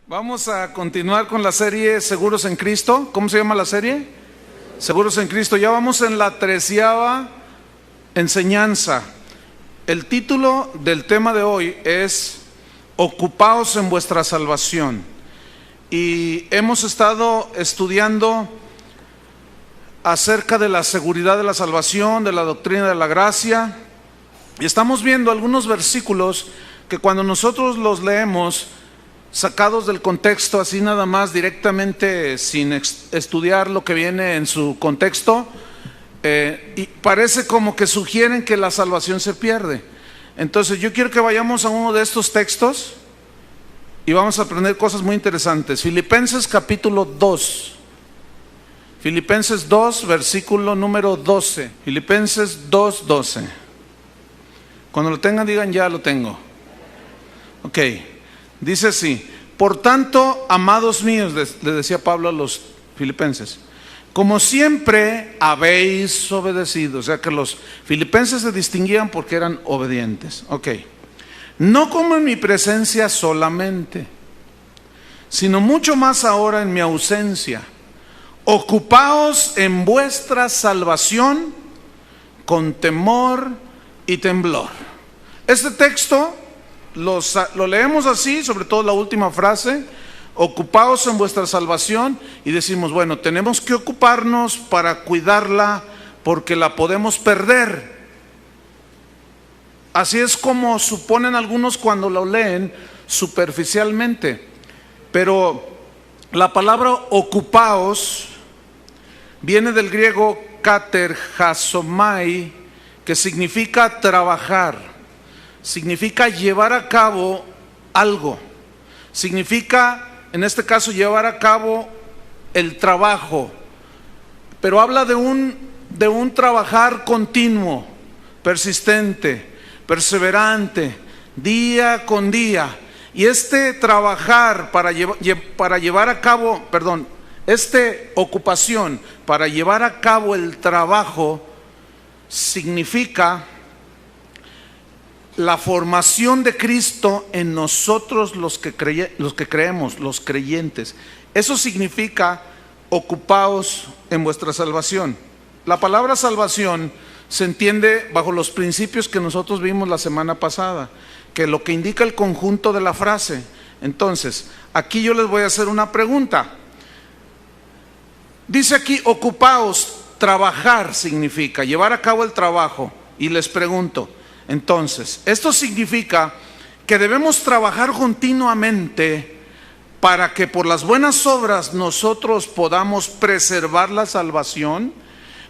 Vamos a continuar con la serie Seguros en Cristo. ¿Cómo se llama la serie? Seguros en Cristo. Ya vamos en la 13ª enseñanza. El título del tema de hoy es Ocupaos en vuestra salvación. Y hemos estado estudiando acerca de la seguridad de la salvación, de la doctrina de la gracia. Y estamos viendo algunos versículos que cuando nosotros los leemos, sacados del contexto, así nada más directamente, sin estudiar lo que viene en su contexto, y parece como que sugieren que la salvación se pierde. Entonces yo quiero que vayamos a uno de estos textos y vamos a aprender cosas muy interesantes. Filipenses capítulo 2. Filipenses 2, versículo número 12. Filipenses 2, 12. Cuando lo tengan, digan ya lo tengo. Ok. Dice así: por tanto, amados míos, le decía Pablo a los filipenses, como siempre habéis obedecido. O sea que los filipenses se distinguían porque eran obedientes. Ok. No como en mi presencia solamente, sino mucho más ahora en mi ausencia. Ocupaos en vuestra salvación con temor y temblor. Este texto lo leemos así, sobre todo la última frase, ocupaos en vuestra salvación, y decimos, bueno, tenemos que ocuparnos para cuidarla porque la podemos perder. Así es como suponen algunos cuando lo leen superficialmente. Pero la palabra ocupaos viene del griego katerchazomai, que significa trabajar. Significa llevar a cabo algo. Significa, en este caso, llevar a cabo el trabajo. Pero habla de un trabajar continuo, persistente, perseverante, día con día. Y este trabajar para llevar a cabo, ocupación para llevar a cabo el trabajo, significa la formación de Cristo en nosotros los que creemos, los creyentes. Eso significa ocupaos en vuestra salvación. La palabra salvación se entiende bajo los principios que nosotros vimos la semana pasada, que lo que indica el conjunto de la frase. Entonces, aquí yo les voy a hacer una pregunta. Dice aquí ocupaos, trabajar significa llevar a cabo el trabajo. Y les pregunto, entonces, esto significa que debemos trabajar continuamente para que por las buenas obras nosotros podamos preservar la salvación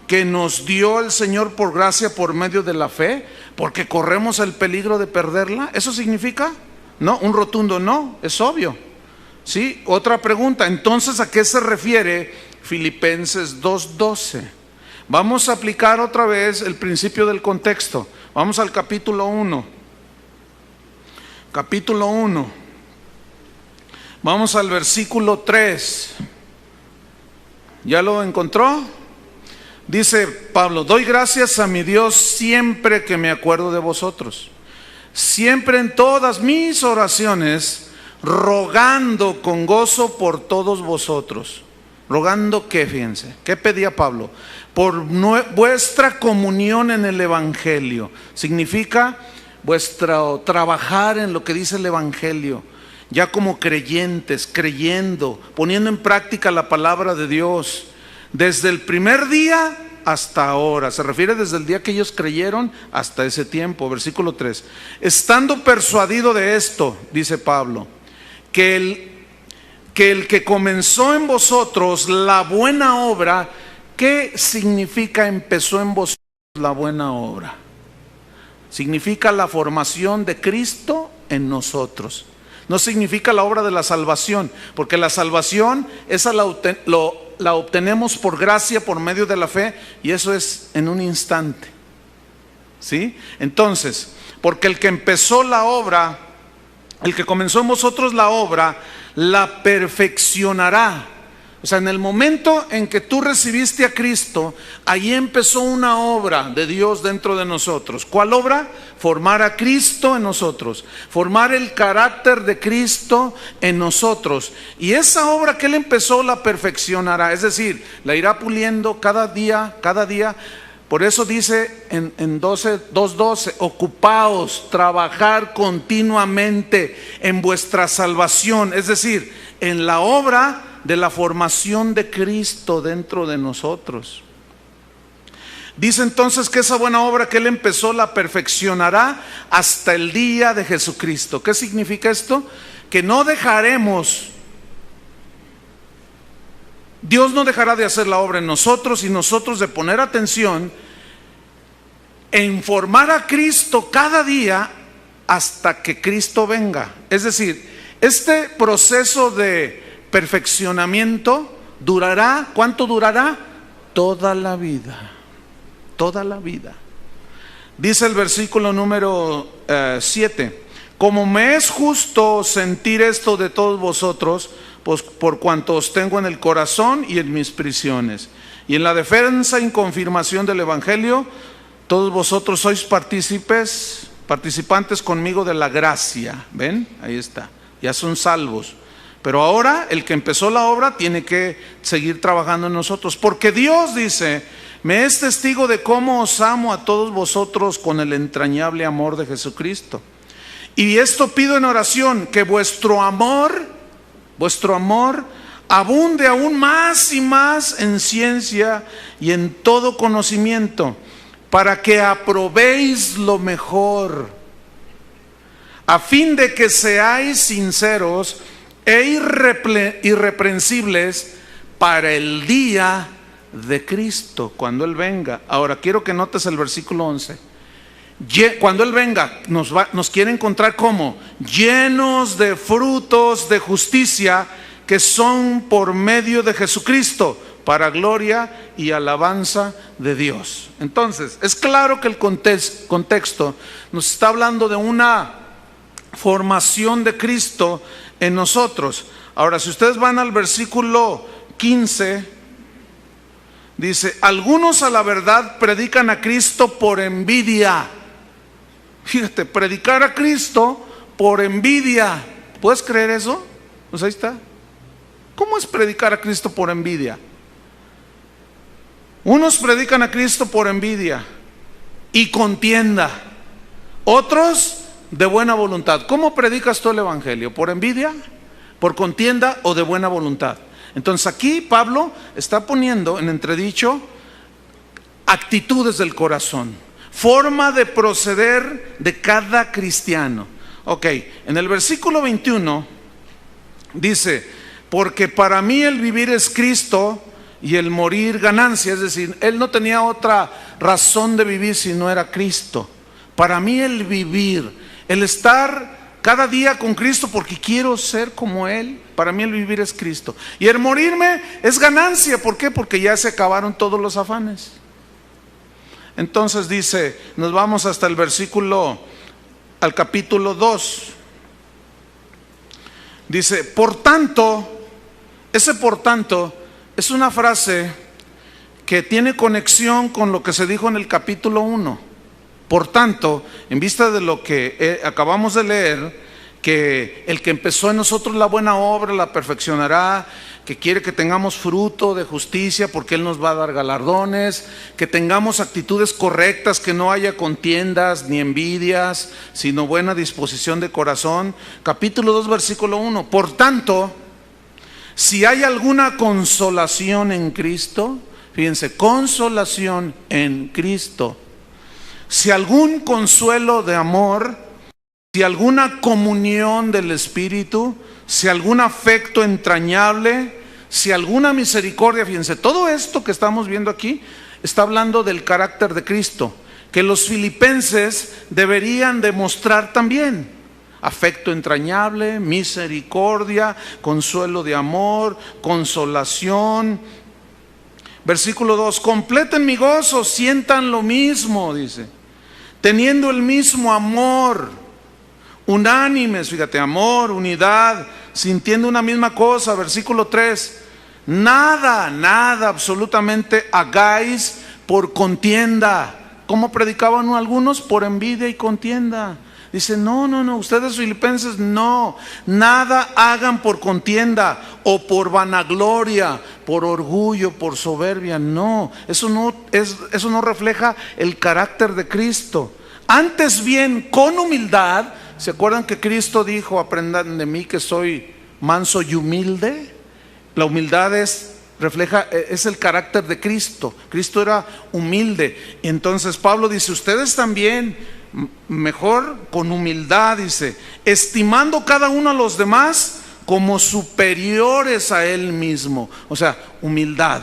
que nos dio el Señor por gracia por medio de la fe, porque corremos el peligro de perderla. ¿Eso significa? No, un rotundo no, es obvio. ¿Sí? Otra pregunta, entonces, ¿a qué se refiere Filipenses 2:12? Vamos a aplicar otra vez el principio del contexto. Vamos al capítulo 1. Capítulo 1. Vamos al versículo 3. ¿Ya lo encontró? Dice Pablo: doy gracias a mi Dios siempre que me acuerdo de vosotros, siempre en todas mis oraciones, rogando con gozo por todos vosotros. ¿Rogando qué? Fíjense, ¿qué pedía Pablo? Por vuestra comunión en el Evangelio. Significa vuestro trabajar en lo que dice el Evangelio, ya como creyentes, creyendo, poniendo en práctica la palabra de Dios, desde el primer día hasta ahora. Se refiere desde el día que ellos creyeron hasta ese tiempo. Versículo 3. Estando persuadido de esto, dice Pablo, que el que comenzó en vosotros la buena obra. ¿Qué significa empezó en vosotros la buena obra? Significa la formación de Cristo en nosotros. No significa la obra de la salvación, porque la salvación esa la obtenemos por gracia, por medio de la fe, y eso es en un instante. ¿Sí? Entonces, porque el que empezó la obra, el que comenzó en vosotros la obra, la perfeccionará. O sea, en el momento en que tú recibiste a Cristo, ahí empezó una obra de Dios dentro de nosotros. ¿Cuál obra? Formar a Cristo en nosotros, formar el carácter de Cristo en nosotros. Y esa obra que Él empezó la perfeccionará, es decir, la irá puliendo cada día, cada día. Por eso dice en 2:12, ocupaos, trabajar continuamente en vuestra salvación, es decir, en la obra de la formación de Cristo dentro de nosotros. Dice entonces que esa buena obra que Él empezó la perfeccionará hasta el día de Jesucristo. ¿Qué significa esto? Que no dejaremos, Dios no dejará de hacer la obra en nosotros y nosotros de poner atención en formar a Cristo cada día hasta que Cristo venga. Es decir, este proceso de perfeccionamiento durará, ¿cuánto durará? Toda la vida, toda la vida. Dice el versículo número 7, como me es justo sentir esto de todos vosotros, pues por cuanto os tengo en el corazón y en mis prisiones, y en la defensa y confirmación del Evangelio, todos vosotros sois participantes conmigo de la gracia. ¿Ven? Ahí está, ya son salvos. Pero ahora el que empezó la obra tiene que seguir trabajando en nosotros, porque Dios dice, me es testigo de cómo os amo a todos vosotros con el entrañable amor de Jesucristo. Y esto pido en oración, que vuestro amor abunde aún más y más en ciencia y en todo conocimiento, para que aprobéis lo mejor, a fin de que seáis sinceros e irreprensibles para el día de Cristo, cuando Él venga. Ahora quiero que notes el versículo 11. Cuando Él venga, nos quiere encontrar como llenos de frutos de justicia, que son por medio de Jesucristo, para gloria y alabanza de Dios. Entonces, es claro que el contexto nos está hablando de una formación de Cristo en nosotros. Ahora, si ustedes van al versículo 15, dice, algunos a la verdad predican a Cristo por envidia. Fíjate, predicar a Cristo por envidia. ¿Puedes creer eso? Pues ahí está. ¿Cómo es predicar a Cristo por envidia? Unos predican a Cristo por envidia y contienda, otros de buena voluntad. ¿Cómo predicas tú el Evangelio? ¿Por envidia, por contienda o de buena voluntad? Entonces aquí Pablo está poniendo en entredicho actitudes del corazón, forma de proceder de cada cristiano. Ok, en el versículo 21 dice, porque para mí el vivir es Cristo y el morir ganancia. Es decir, él no tenía otra razón de vivir si no era Cristo. Para mí el vivir, el estar cada día con Cristo porque quiero ser como Él, para mí el vivir es Cristo. Y el morirme es ganancia. ¿Por qué? Porque ya se acabaron todos los afanes. Entonces dice, nos vamos hasta el versículo, al capítulo 2. Dice, por tanto, ese por tanto es una frase que tiene conexión con lo que se dijo en el capítulo 1. Por tanto, en vista de lo que acabamos de leer, que el que empezó en nosotros la buena obra la perfeccionará, que quiere que tengamos fruto de justicia porque Él nos va a dar galardones, que tengamos actitudes correctas, que no haya contiendas ni envidias, sino buena disposición de corazón. Capítulo 2, versículo 1. Por tanto, si hay alguna consolación en Cristo, fíjense, consolación en Cristo, si algún consuelo de amor, si alguna comunión del Espíritu, si algún afecto entrañable, si alguna misericordia, fíjense, todo esto que estamos viendo aquí está hablando del carácter de Cristo, que los filipenses deberían demostrar también. Afecto entrañable, misericordia, consuelo de amor, consolación. Versículo 2, completen mi gozo, sientan lo mismo, dice, teniendo el mismo amor, unánimes, fíjate, amor, unidad, sintiendo una misma cosa. Versículo 3, Nada, nada, absolutamente hagáis por contienda. ¿Cómo predicaban algunos? Por envidia y contienda. Dice, no, ustedes filipenses, no, nada hagan por contienda o por vanagloria, por orgullo, por soberbia, no, eso no refleja el carácter de Cristo. Antes bien, con humildad, ¿se acuerdan que Cristo dijo, aprendan de mí que soy manso y humilde? La humildad refleja el carácter de Cristo. Cristo era humilde. Y entonces Pablo dice, ustedes también, mejor con humildad, dice, estimando cada uno a los demás como superiores a él mismo. O sea, humildad.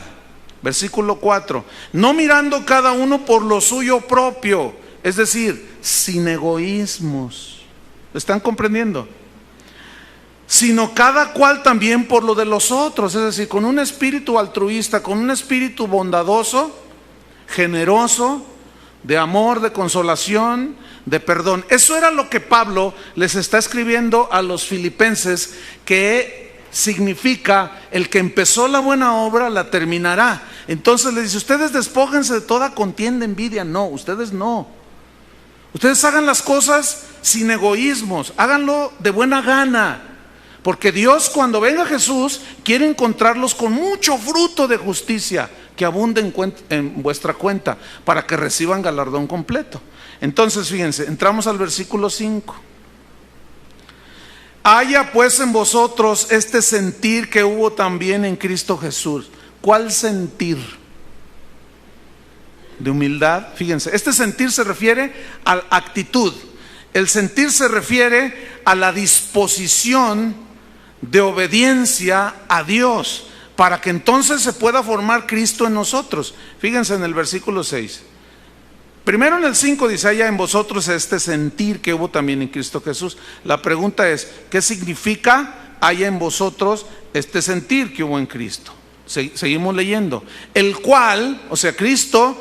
Versículo 4, no mirando cada uno por lo suyo propio, es decir, sin egoísmos. ¿Lo están comprendiendo? Sino cada cual también por lo de los otros, es decir, con un espíritu altruista, con un espíritu bondadoso, generoso, de amor, de consolación, de perdón. Eso era lo que Pablo les está escribiendo a los filipenses, que significa el que empezó la buena obra la terminará. Entonces les dice, ustedes despójense de toda contienda, envidia. No, ustedes no. Ustedes hagan las cosas sin egoísmos, háganlo de buena gana. Porque Dios, cuando venga Jesús, quiere encontrarlos con mucho fruto de justicia que abunde en vuestra cuenta, para que reciban galardón completo. Entonces, fíjense, entramos al versículo 5. Haya pues en vosotros este sentir que hubo también en Cristo Jesús. ¿Cuál sentir? De humildad. Fíjense, este sentir se refiere a la actitud. El sentir se refiere a la disposición de obediencia a Dios, para que entonces se pueda formar Cristo en nosotros. Fíjense en el versículo 6. Primero en el 5 dice, haya en vosotros este sentir que hubo también en Cristo Jesús. La pregunta es, ¿qué significa haya en vosotros este sentir que hubo en Cristo? Seguimos leyendo. El cual, o sea, Cristo,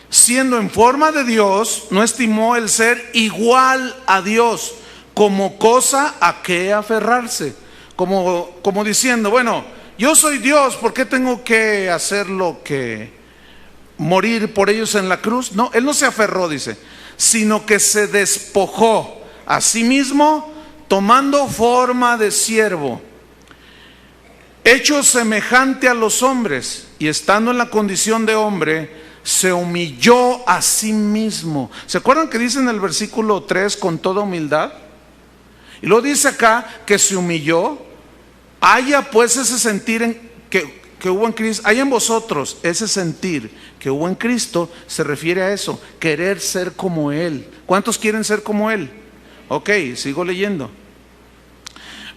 siendo en forma de Dios, no estimó el ser igual a Dios como cosa a que aferrarse. Como diciendo, bueno, yo soy Dios, ¿por qué tengo que hacer lo que morir por ellos en la cruz? No, él no se aferró, dice, sino que se despojó a sí mismo, tomando forma de siervo, hecho semejante a los hombres, y estando en la condición de hombre, se humilló a sí mismo. ¿Se acuerdan que dice en el versículo 3, con toda humildad? Y luego dice acá que se humilló. Haya pues ese sentir que hubo en Cristo, haya en vosotros ese sentir que hubo en Cristo, se refiere a eso, querer ser como Él. ¿Cuántos quieren ser como Él? Ok, sigo leyendo.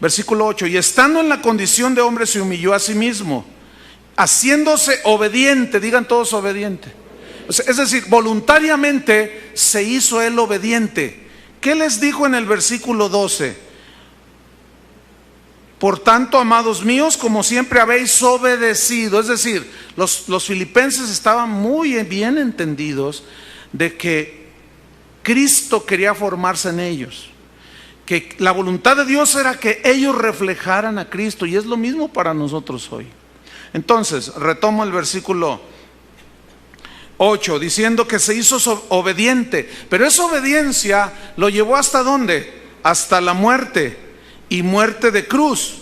Versículo 8, y estando en la condición de hombre se humilló a sí mismo, haciéndose obediente, digan todos obediente. Es decir, voluntariamente se hizo Él obediente. ¿Qué les dijo en el versículo 12? Por tanto, amados míos, como siempre habéis obedecido. Es decir, los filipenses estaban muy bien entendidos de que Cristo quería formarse en ellos, que la voluntad de Dios era que ellos reflejaran a Cristo, y es lo mismo para nosotros hoy. Entonces, retomo el versículo 8, diciendo que se hizo obediente, pero esa obediencia lo llevó ¿hasta dónde? Hasta la muerte, y muerte de cruz.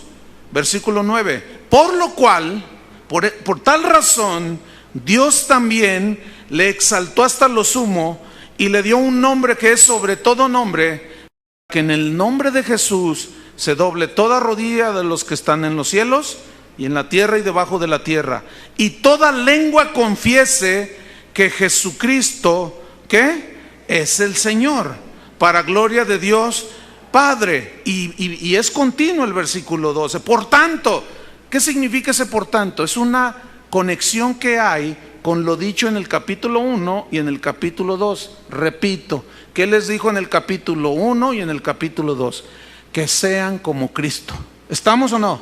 Versículo 9, por lo cual, por tal razón, Dios también le exaltó hasta lo sumo y le dio un nombre que es sobre todo nombre, que en el nombre de Jesús se doble toda rodilla de los que están en los cielos y en la tierra y debajo de la tierra, y toda lengua confiese que Jesucristo, ¿qué? Es el Señor, para gloria de Dios Padre. Y es continuo el versículo 12. Por tanto, ¿qué significa ese por tanto? Es una conexión que hay con lo dicho en el capítulo 1 y en el capítulo 2. Repito, ¿qué les dijo en el capítulo 1 y en el capítulo 2? Que sean como Cristo. ¿Estamos o no?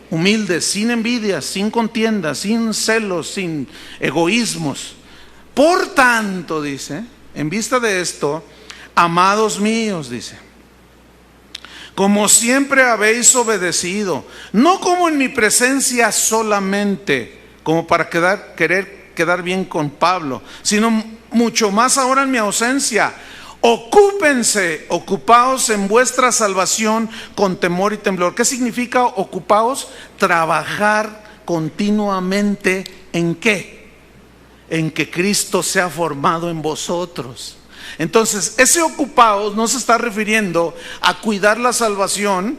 Humildes, sin envidia, sin contienda, sin celos, sin egoísmos. Por tanto, dice, en vista de esto, amados míos, dice, como siempre habéis obedecido, no como en mi presencia solamente, como para querer quedar bien con Pablo, sino mucho más ahora en mi ausencia. Ocupaos en vuestra salvación con temor y temblor. ¿Qué significa ocupaos? Trabajar continuamente ¿en qué? En que Cristo sea formado en vosotros. Entonces, ese ocupaos no se está refiriendo a cuidar la salvación,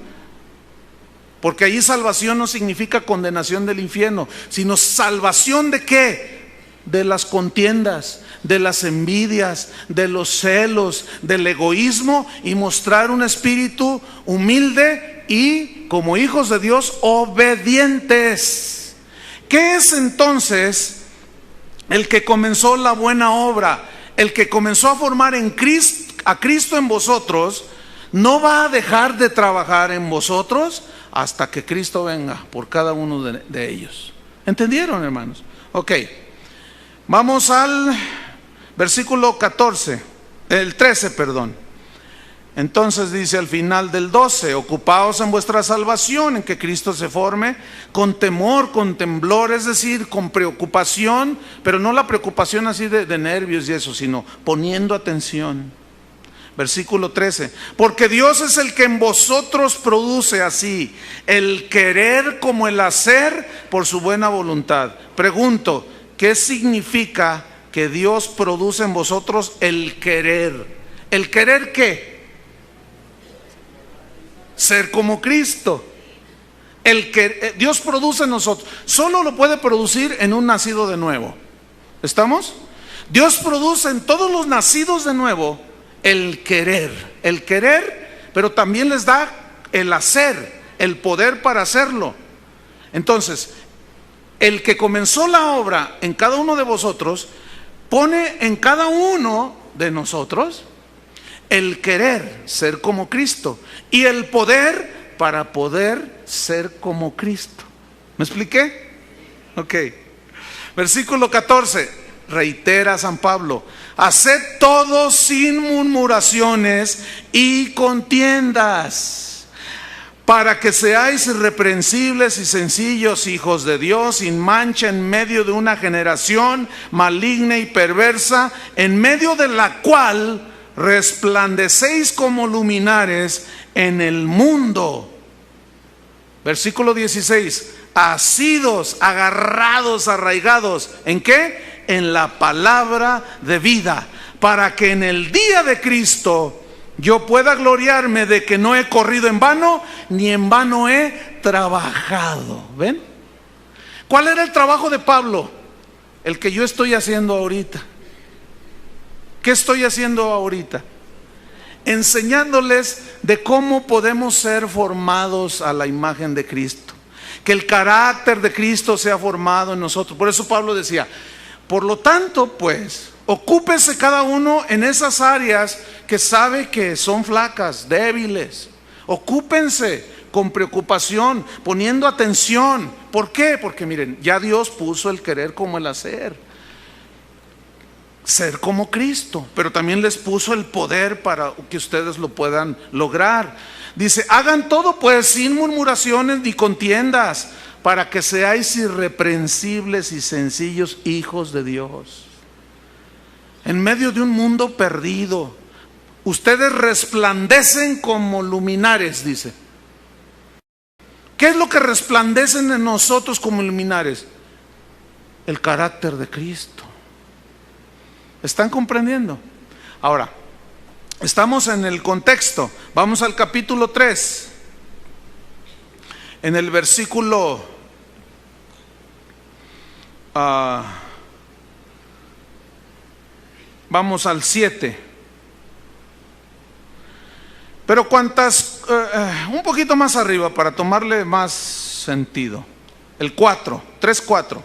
porque ahí salvación no significa condenación del infierno, sino salvación ¿de qué? De las contiendas, de las envidias, de los celos, del egoísmo, y mostrar un espíritu humilde y, como hijos de Dios, obedientes. ¿Qué es entonces el que comenzó la buena obra? El que comenzó a formar a Cristo en vosotros, no va a dejar de trabajar en vosotros hasta que Cristo venga por cada uno de ellos. ¿Entendieron, hermanos? Ok, vamos al versículo 13, perdón. Entonces dice al final del 12: ocupaos en vuestra salvación, en que Cristo se forme, con temor, con temblor, es decir, con preocupación, pero no la preocupación así de nervios y eso, sino poniendo atención. Versículo 13: porque Dios es el que en vosotros produce así el querer como el hacer por su buena voluntad. Pregunto, ¿qué significa que Dios produce en vosotros el querer? ¿El querer qué? Ser como Cristo. El que Dios produce en nosotros solo lo puede producir en un nacido de nuevo. ¿Estamos? Dios produce en todos los nacidos de nuevo el querer, pero también les da el hacer, el poder para hacerlo. Entonces, el que comenzó la obra en cada uno de vosotros pone en cada uno de nosotros el querer ser como Cristo y el poder para poder ser como Cristo. ¿Me expliqué? Ok. Versículo 14, reitera San Pablo: haced todo sin murmuraciones y contiendas, para que seáis irreprensibles y sencillos, hijos de Dios, sin mancha en medio de una generación maligna y perversa, en medio de la cual resplandecéis como luminares en el mundo. Versículo 16: asidos, agarrados, arraigados, ¿en qué? En la palabra de vida, para que en el día de Cristo yo pueda gloriarme de que no he corrido en vano, ni en vano he trabajado. ¿Ven? ¿Cuál era el trabajo de Pablo? El que yo estoy haciendo ahorita. ¿Qué estoy haciendo ahorita? Enseñándoles de cómo podemos ser formados a la imagen de Cristo, que el carácter de Cristo sea formado en nosotros. Por eso Pablo decía: por lo tanto, pues, ocúpese cada uno en esas áreas que sabe que son flacas, débiles. Ocúpense con preocupación, poniendo atención. ¿Por qué? Porque miren, ya Dios puso el querer como el hacer. Ser como Cristo, pero también les puso el poder para que ustedes lo puedan lograr. Dice: hagan todo pues sin murmuraciones ni contiendas, para que seáis irreprensibles y sencillos, hijos de Dios. En medio de un mundo perdido, ustedes resplandecen como luminares, dice. ¿Qué es lo que resplandecen en nosotros como luminares? El carácter de Cristo. ¿Están comprendiendo? Ahora, estamos en el contexto. Vamos al capítulo 3. En el versículo vamos al 7. Pero un poquito más arriba para tomarle más sentido. El 3:4.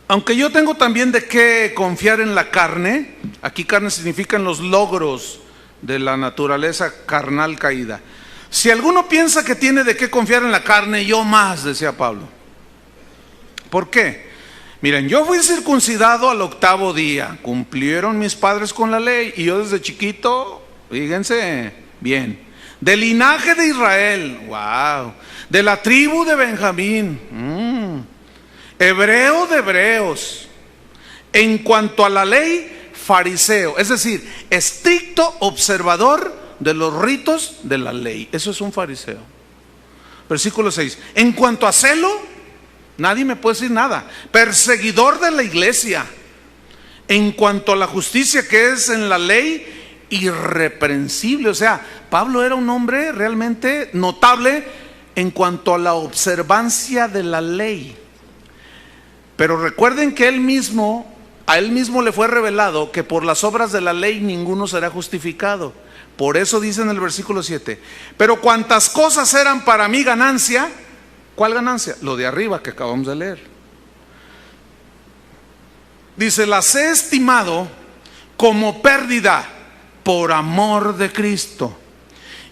Aunque yo tengo también de qué confiar en la carne. Aquí carne significa en los logros de la naturaleza carnal caída. Si alguno piensa que tiene de qué confiar en la carne, yo más, decía Pablo. ¿Por qué? Miren, yo fui circuncidado al 8º día. Cumplieron mis padres con la ley. Y yo desde chiquito, fíjense, Bien. Del linaje de Israel. Wow. De la tribu de Benjamín. Hebreo de hebreos. En cuanto a la ley, fariseo. Es decir, estricto observador de los ritos de la ley. Eso es un fariseo. Versículo 6. En cuanto a celo, nadie me puede decir nada. Perseguidor de la iglesia. En cuanto a la justicia que es en la ley, irreprensible. O sea, Pablo era un hombre realmente notable en cuanto a la observancia de la ley. Pero recuerden que a él mismo le fue revelado que por las obras de la ley ninguno será justificado. Por eso dice en el versículo 7, pero cuantas cosas eran para mí ganancia. ¿Cuál ganancia? Lo de arriba que acabamos de leer. Dice, las he estimado como pérdida por amor de Cristo.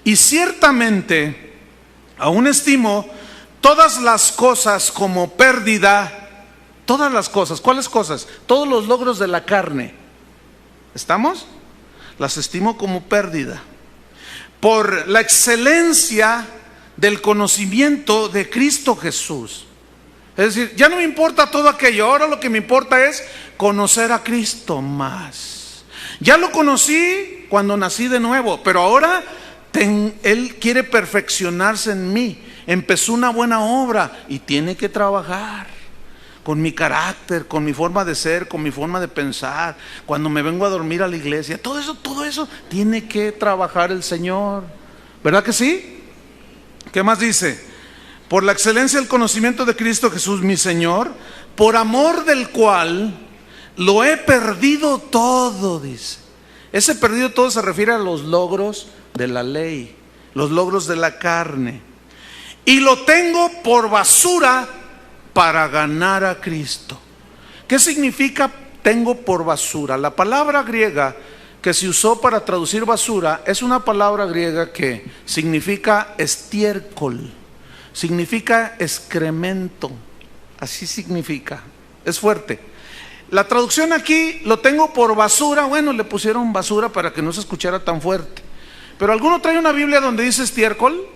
Y ciertamente aún estimo todas las cosas como pérdida. Todas las cosas. ¿Cuáles cosas? Todos los logros de la carne. ¿Estamos? Las estimo como pérdida por la excelencia del conocimiento de Cristo Jesús. Es decir, ya no me importa todo aquello. Ahora lo que me importa es conocer a Cristo más. Ya lo conocí cuando nací de nuevo, pero ahora Él quiere perfeccionarse en mí. Empezó una buena obra y tiene que trabajar con mi carácter, con mi forma de ser, con mi forma de pensar. Cuando me vengo a dormir a la iglesia, todo eso tiene que trabajar el Señor. ¿Verdad que sí? ¿Qué más dice? Por la excelencia del conocimiento de Cristo Jesús mi Señor, por amor del cual lo he perdido todo, dice. Ese perdido todo se refiere a los logros de la ley, los logros de la carne. Y lo tengo por basura para ganar a Cristo. ¿Qué significa tengo por basura? La palabra griega que se usó para traducir basura es una palabra griega que significa estiércol, significa excremento. Así significa, es fuerte. La traducción aquí, lo tengo por basura. Bueno, le pusieron basura para que no se escuchara tan fuerte. Pero ¿alguno trae una Biblia donde dice estiércol?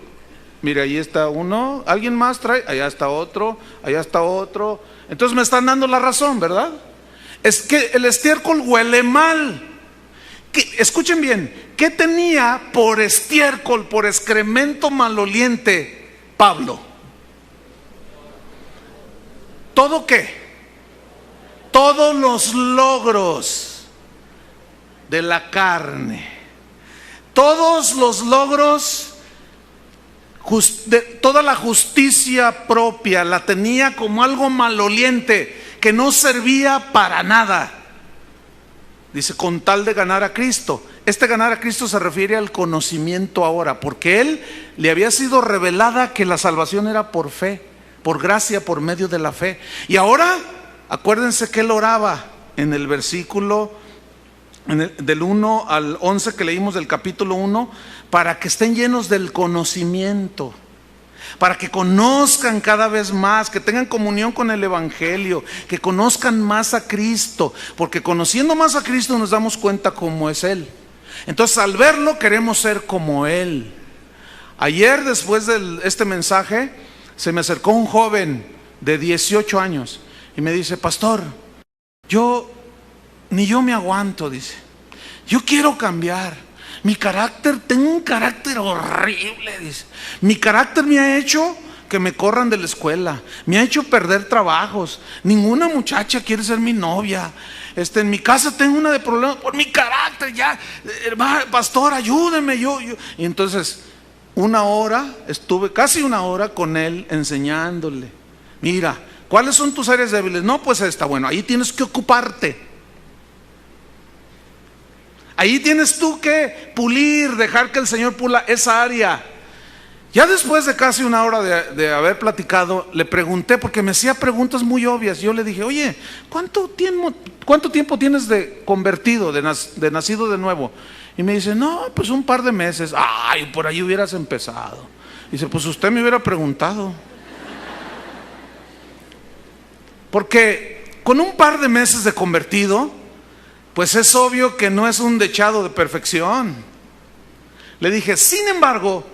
Mire, ahí está uno. ¿Alguien más trae? Allá está otro, allá está otro. Entonces me están dando la razón, ¿verdad? Es que el estiércol huele mal. Escuchen bien, ¿qué tenía por estiércol, por excremento maloliente Pablo? ¿Todo qué? Todos los logros de la carne. Todos los logros, toda la justicia propia la tenía como algo maloliente que no servía para nada. Dice, con tal de ganar a Cristo. Este ganar a Cristo se refiere al conocimiento ahora, porque él le había sido revelada que la salvación era por fe, por gracia, por medio de la fe. Y ahora, acuérdense que él oraba en el versículo del 1 al 11 que leímos del capítulo 1, para que estén llenos del conocimiento, para que conozcan cada vez más, que tengan comunión con el Evangelio, que conozcan más a Cristo, porque conociendo más a Cristo nos damos cuenta cómo es Él. Entonces al verlo queremos ser como Él. Ayer, después de este mensaje, se me acercó un joven de 18 años y me dice, pastor, ni yo me aguanto, dice. Yo quiero cambiar. Mi carácter, tengo un carácter horrible, dice. Mi carácter me ha hecho que me corran de la escuela, me ha hecho perder trabajos. Ninguna muchacha quiere ser mi novia. En mi casa tengo una de problemas por mi carácter. Ya, pastor, ayúdeme. Y entonces, estuve casi una hora con él enseñándole. Mira, ¿cuáles son tus áreas débiles? No, pues esta. Bueno, ahí tienes que ocuparte. Ahí tienes tú que pulir, dejar que el Señor pula esa área. Ya después de casi una hora de haber platicado, le pregunté, porque me hacía preguntas muy obvias. Yo le dije, oye, ¿cuánto tiempo tienes de convertido, de nacido de nuevo? Y me dice, no, pues un par de meses. Ay, por ahí hubieras empezado. Dice, pues usted me hubiera preguntado. Porque con un par de meses de convertido, pues es obvio que no es un dechado de perfección. Le dije, sin embargo,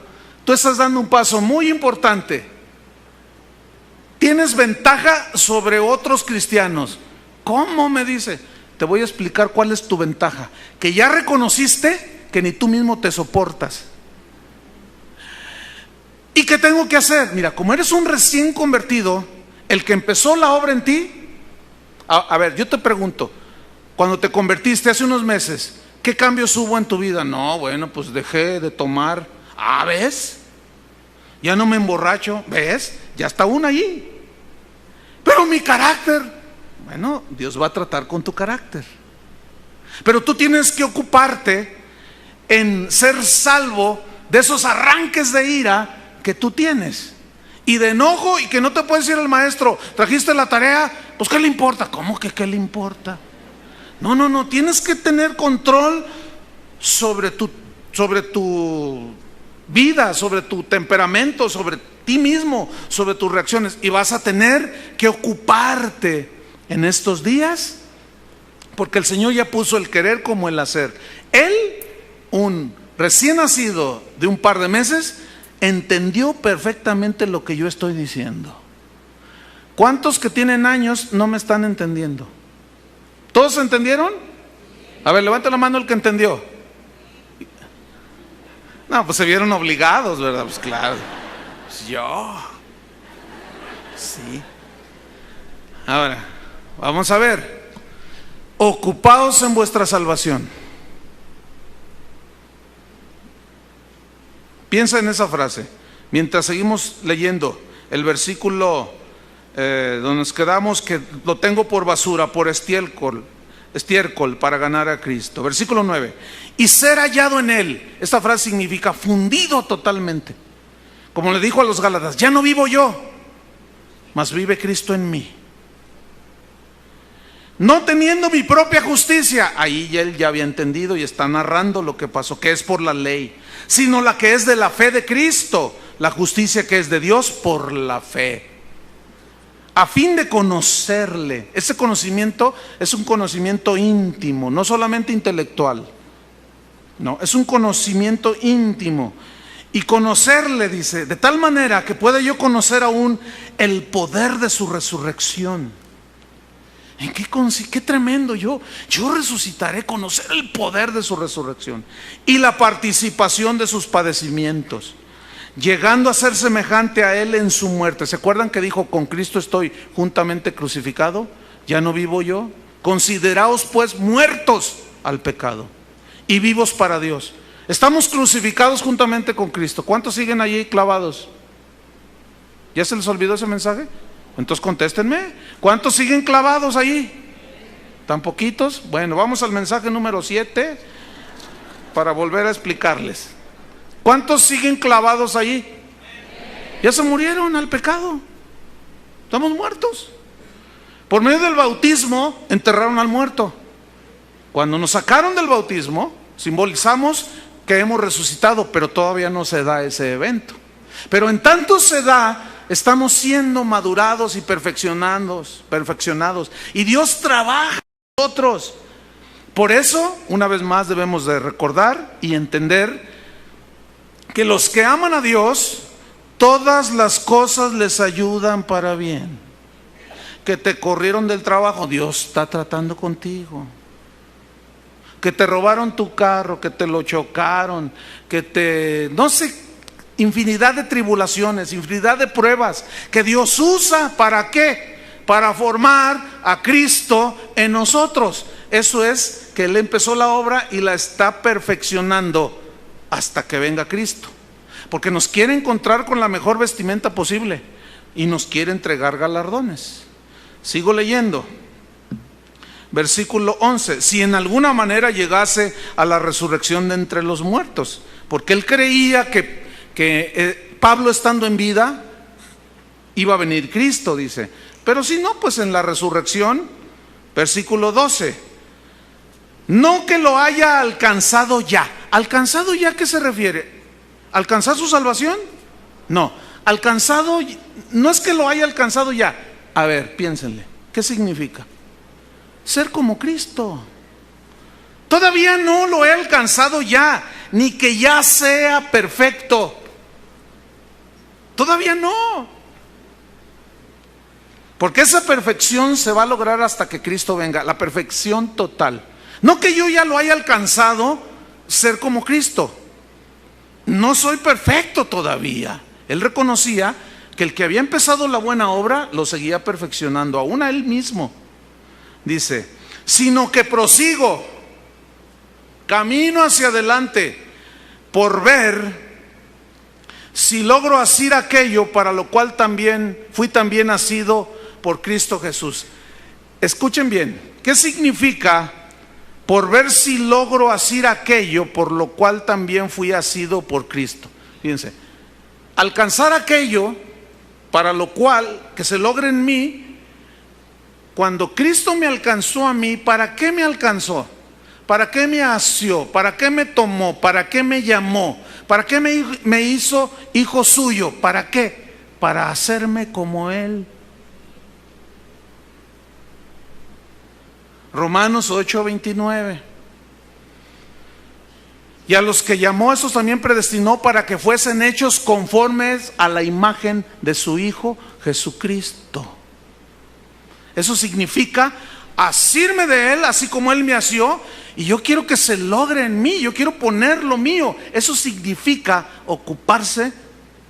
tú estás dando un paso muy importante. Tienes ventaja sobre otros cristianos. ¿Cómo? Me dice. Te voy a explicar cuál es tu ventaja. Que ya reconociste que ni tú mismo te soportas. ¿Y qué tengo que hacer? Mira, como eres un recién convertido, el que empezó la obra en ti, a ver, yo te pregunto, cuando te convertiste hace unos meses, ¿qué cambios hubo en tu vida? No, bueno, pues dejé de tomar. Ah, ¿ves? Ya no me emborracho, ¿ves? Ya está uno allí. Pero mi carácter, bueno, Dios va a tratar con tu carácter. Pero tú tienes que ocuparte en ser salvo de esos arranques de ira que tú tienes y de enojo, y que no te puedes decir al maestro, trajiste la tarea, pues ¿qué le importa? ¿Cómo que qué le importa? No, tienes que tener control sobre tu vida, sobre tu temperamento, sobre ti mismo, sobre tus reacciones, y vas a tener que ocuparte en estos días, porque el Señor ya puso el querer como el hacer. Él, un recién nacido de un par de meses, entendió perfectamente lo que yo estoy diciendo. ¿Cuántos que tienen años no me están entendiendo? ¿Todos entendieron? A ver, levanta la mano el que entendió. No, pues se vieron obligados, ¿verdad? Pues claro. Pues yo. Sí. Ahora, vamos a ver. Ocupaos en vuestra salvación. Piensa en esa frase. Mientras seguimos leyendo el versículo donde nos quedamos, que lo tengo por basura, por estiércol para ganar a Cristo. Versículo 9. Y ser hallado en Él. Esta frase significa fundido totalmente. Como le dijo a los Gálatas, ya no vivo yo, mas vive Cristo en mí. No teniendo mi propia justicia, ahí él ya había entendido y está narrando lo que pasó, que es por la ley, sino la que es de la fe de Cristo, la justicia que es de Dios por la fe, a fin de conocerle. Ese conocimiento es un conocimiento íntimo, no solamente intelectual, no, es un conocimiento íntimo. Y conocerle, dice, de tal manera que pueda yo conocer aún el poder de su resurrección. ¿En qué consiste? Qué tremendo. Yo resucitaré, conocer el poder de su resurrección y la participación de sus padecimientos, llegando a ser semejante a Él en su muerte. ¿Se acuerdan que dijo, con Cristo estoy juntamente crucificado? Ya no vivo yo. Consideraos pues muertos al pecado y vivos para Dios. Estamos crucificados juntamente con Cristo. ¿Cuántos siguen allí clavados? ¿Ya se les olvidó ese mensaje? Entonces contéstenme. ¿Cuántos siguen clavados ahí? ¿Tan poquitos? Bueno, vamos al mensaje número 7 para volver a explicarles. ¿Cuántos siguen clavados ahí? Ya se murieron al pecado. Estamos muertos. Por medio del bautismo enterraron al muerto. Cuando nos sacaron del bautismo, simbolizamos que hemos resucitado, pero todavía no se da ese evento. Pero en tanto se da, estamos siendo madurados y perfeccionados. Y Dios trabaja en nosotros. Por eso, una vez más, debemos de recordar y entender que los que aman a Dios, todas las cosas les ayudan para bien. Que te corrieron del trabajo, Dios está tratando contigo. Que te robaron tu carro, que te lo chocaron, no sé, infinidad de tribulaciones, infinidad de pruebas que Dios usa. ¿Para qué? Para formar a Cristo en nosotros. Eso es, que Él empezó la obra y la está perfeccionando hasta que venga Cristo, porque nos quiere encontrar con la mejor vestimenta posible y nos quiere entregar galardones. Sigo leyendo. Versículo 11. Si en alguna manera llegase a la resurrección de entre los muertos, porque él creía que Pablo, estando en vida, iba a venir Cristo, dice. Pero si no, pues en la resurrección. Versículo 12. No que lo haya alcanzado ya. ¿Alcanzado ya a qué se refiere? ¿Alcanzar su salvación? No. Alcanzado, no es que lo haya alcanzado ya. A ver, piénsenle. ¿Qué significa? Ser como Cristo. Todavía no lo he alcanzado ya. ni que ya sea perfecto. Todavía no. Porque esa perfección se va a lograr hasta que Cristo venga, la perfección total. No que yo ya lo haya alcanzado, ser como Cristo. No soy perfecto todavía. Él reconocía que el que había empezado la buena obra lo seguía perfeccionando, aún a él mismo. Dice, sino que prosigo, camino hacia adelante, por ver si logro hacer aquello para lo cual fui también nacido por Cristo Jesús. Escuchen bien, ¿qué significa por ver si logro hacer aquello por lo cual también fui nacido por Cristo? Fíjense, alcanzar aquello para lo cual que se logre en mí. Cuando Cristo me alcanzó a mí, ¿para qué me alcanzó? ¿Para qué me asió? ¿Para qué me tomó? ¿Para qué me llamó? ¿Para qué me hizo hijo suyo? ¿Para qué? Para hacerme como Él. Romanos 8:29. Y a los que llamó, a esos también predestinó para que fuesen hechos conformes a la imagen de su Hijo Jesucristo. Eso significa asirme de Él, así como Él me asió, y yo quiero que se logre en mí, yo quiero poner lo mío. Eso significa ocuparse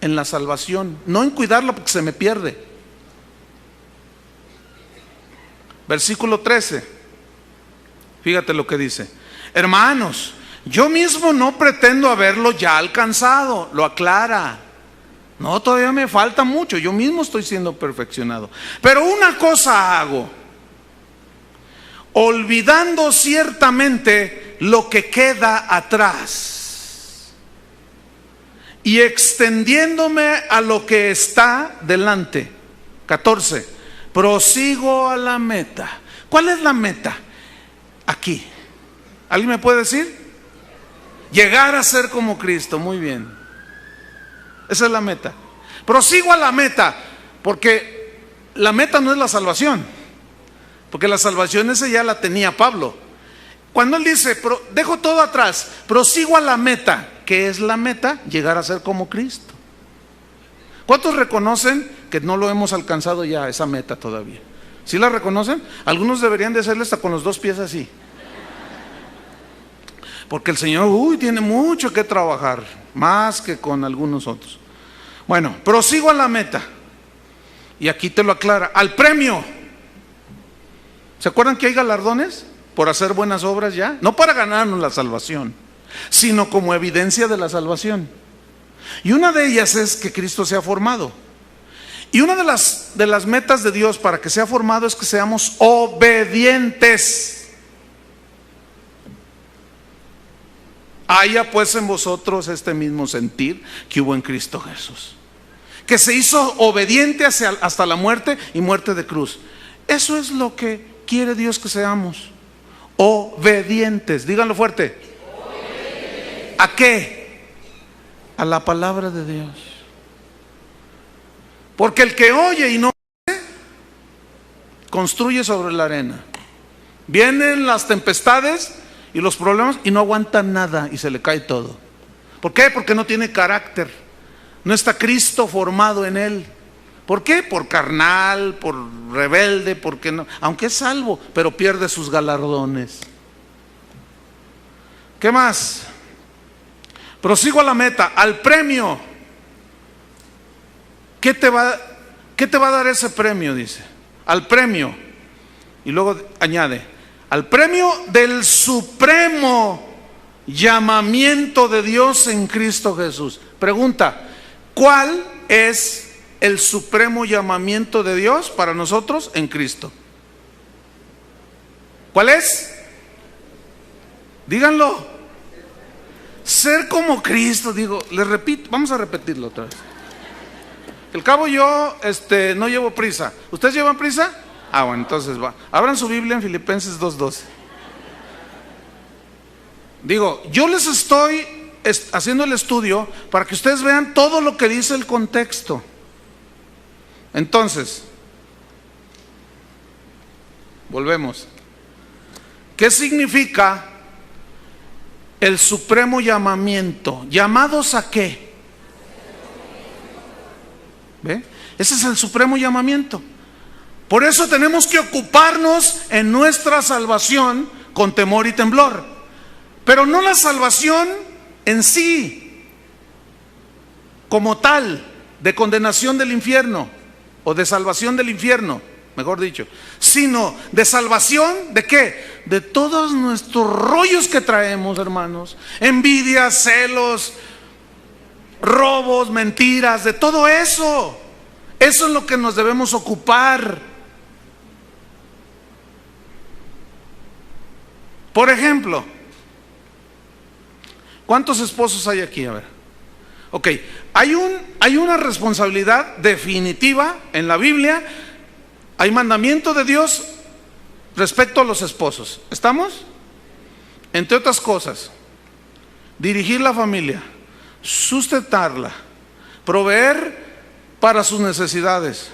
en la salvación, no en cuidarla porque se me pierde. Versículo 13. Fíjate lo que dice. Hermanos, yo mismo no pretendo haberlo ya alcanzado, lo aclara. No, todavía me falta mucho, yo mismo estoy siendo perfeccionado. Pero una cosa hago, olvidando ciertamente lo que queda atrás y extendiéndome a lo que está delante. 14. Prosigo a la meta. ¿Cuál es la meta? Aquí. ¿Alguien me puede decir? Llegar a ser como Cristo. Muy bien. Esa es la meta. Prosigo a la meta, porque la meta no es la salvación, porque la salvación esa ya la tenía Pablo. Cuando él dice, dejo todo atrás, prosigo a la meta. ¿Qué es la meta? Llegar a ser como Cristo. ¿Cuántos reconocen que no lo hemos alcanzado ya, esa meta todavía? ¿Sí la reconocen? Algunos deberían de hacerle hasta con los dos pies así. Porque el Señor, tiene mucho que trabajar, más que con algunos otros. Bueno, prosigo a la meta. Y aquí te lo aclara, al premio. ¿Se acuerdan que hay galardones por hacer buenas obras ya? No para ganarnos la salvación, sino como evidencia de la salvación. Y una de ellas es que Cristo sea formado. Y una de las metas de Dios para que sea formado es que seamos obedientes. Haya pues en vosotros este mismo sentir que hubo en Cristo Jesús, que se hizo obediente hasta la muerte y muerte de cruz. Eso es lo que quiere Dios que seamos, obedientes. Díganlo fuerte. Obedientes. ¿A qué? A la palabra de Dios. Porque el que oye y no oye, construye sobre la arena. Vienen las tempestades y los problemas y no aguanta nada y se le cae todo. ¿Por qué? Porque no tiene carácter. No está Cristo formado en él. ¿Por qué? Por carnal, por rebelde, porque no, aunque es salvo, pero pierde sus galardones. ¿Qué más? Prosigo a la meta, al premio. ¿Qué te va a dar ese premio? Dice, al premio. Y luego añade, al premio del supremo llamamiento de Dios en Cristo Jesús. Pregunta, ¿cuál es el supremo llamamiento de Dios para nosotros en Cristo? ¿Cuál es? Díganlo. Ser como Cristo. Digo, les repito, vamos a repetirlo otra vez. Al cabo yo no llevo prisa. ¿Ustedes llevan prisa? Ah, bueno, entonces va. Abran su Biblia en Filipenses 2:12. Digo, yo les estoy haciendo el estudio para que ustedes vean todo lo que dice el contexto. Entonces, volvemos. ¿Qué significa el supremo llamamiento. ¿Llamados a qué? ¿Ve? Ese es el supremo llamamiento. Por eso tenemos que ocuparnos en nuestra salvación con temor y temblor. Pero no la salvación en sí, como tal, de condenación del infierno, o de salvación del infierno, mejor dicho, sino de salvación, ¿de qué? De todos nuestros rollos que traemos, hermanos. Envidias, celos, robos, mentiras, de todo eso. Eso es lo que nos debemos ocupar. Por ejemplo, ¿cuántos esposos hay aquí? A ver. Ok, hay una responsabilidad definitiva en la Biblia. Hay mandamiento de Dios respecto a los esposos. ¿Estamos? Entre otras cosas, dirigir la familia, sustentarla, proveer para sus necesidades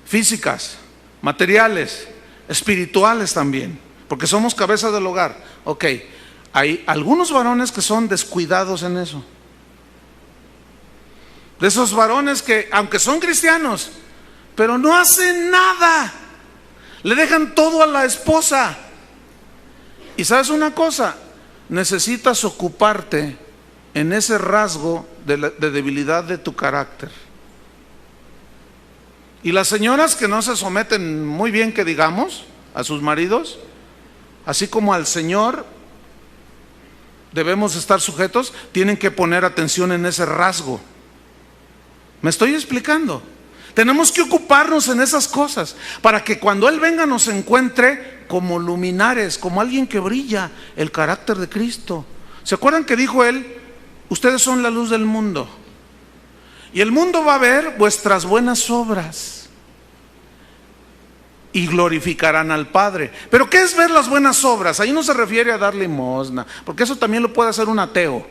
físicas, materiales, espirituales también, porque somos cabeza del hogar. Ok, hay algunos varones que son descuidados en eso. De esos varones que, aunque son cristianos, pero no hacen nada, le dejan todo a la esposa. Y sabes una cosa, necesitas ocuparte en ese rasgo de debilidad de tu carácter. Y las señoras que no se someten muy bien, que digamos, a sus maridos, así como al Señor debemos estar sujetos, tienen que poner atención en ese rasgo. ¿Me estoy explicando? Tenemos que ocuparnos en esas cosas para que cuando Él venga nos encuentre como luminares, como alguien que brilla el carácter de Cristo. ¿Se acuerdan que dijo Él? Ustedes son la luz del mundo, y el mundo va a ver vuestras buenas obras y glorificarán al Padre. ¿Pero qué es ver las buenas obras? Ahí no se refiere a dar limosna, porque eso también lo puede hacer un ateo.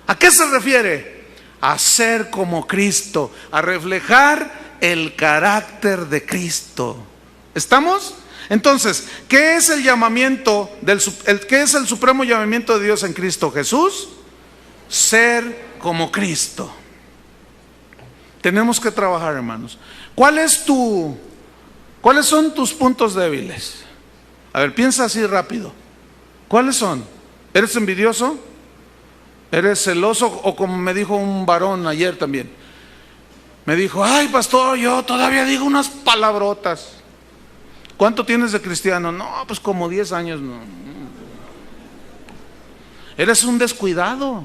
¿A qué se refiere? A ser como Cristo, a reflejar el carácter de Cristo. ¿Estamos? Entonces, ¿qué es el llamamiento qué es el supremo llamamiento de Dios en Cristo Jesús? Ser como Cristo. Tenemos que trabajar, hermanos. ¿Cuáles son tus puntos débiles? A ver, piensa así rápido. ¿Cuáles son? ¿Eres envidioso? ¿Eres celoso? O como me dijo un varón ayer también, me dijo: ay, pastor, yo todavía digo unas palabrotas. ¿Cuánto tienes de cristiano? No, pues como 10 años. No. Eres un descuidado.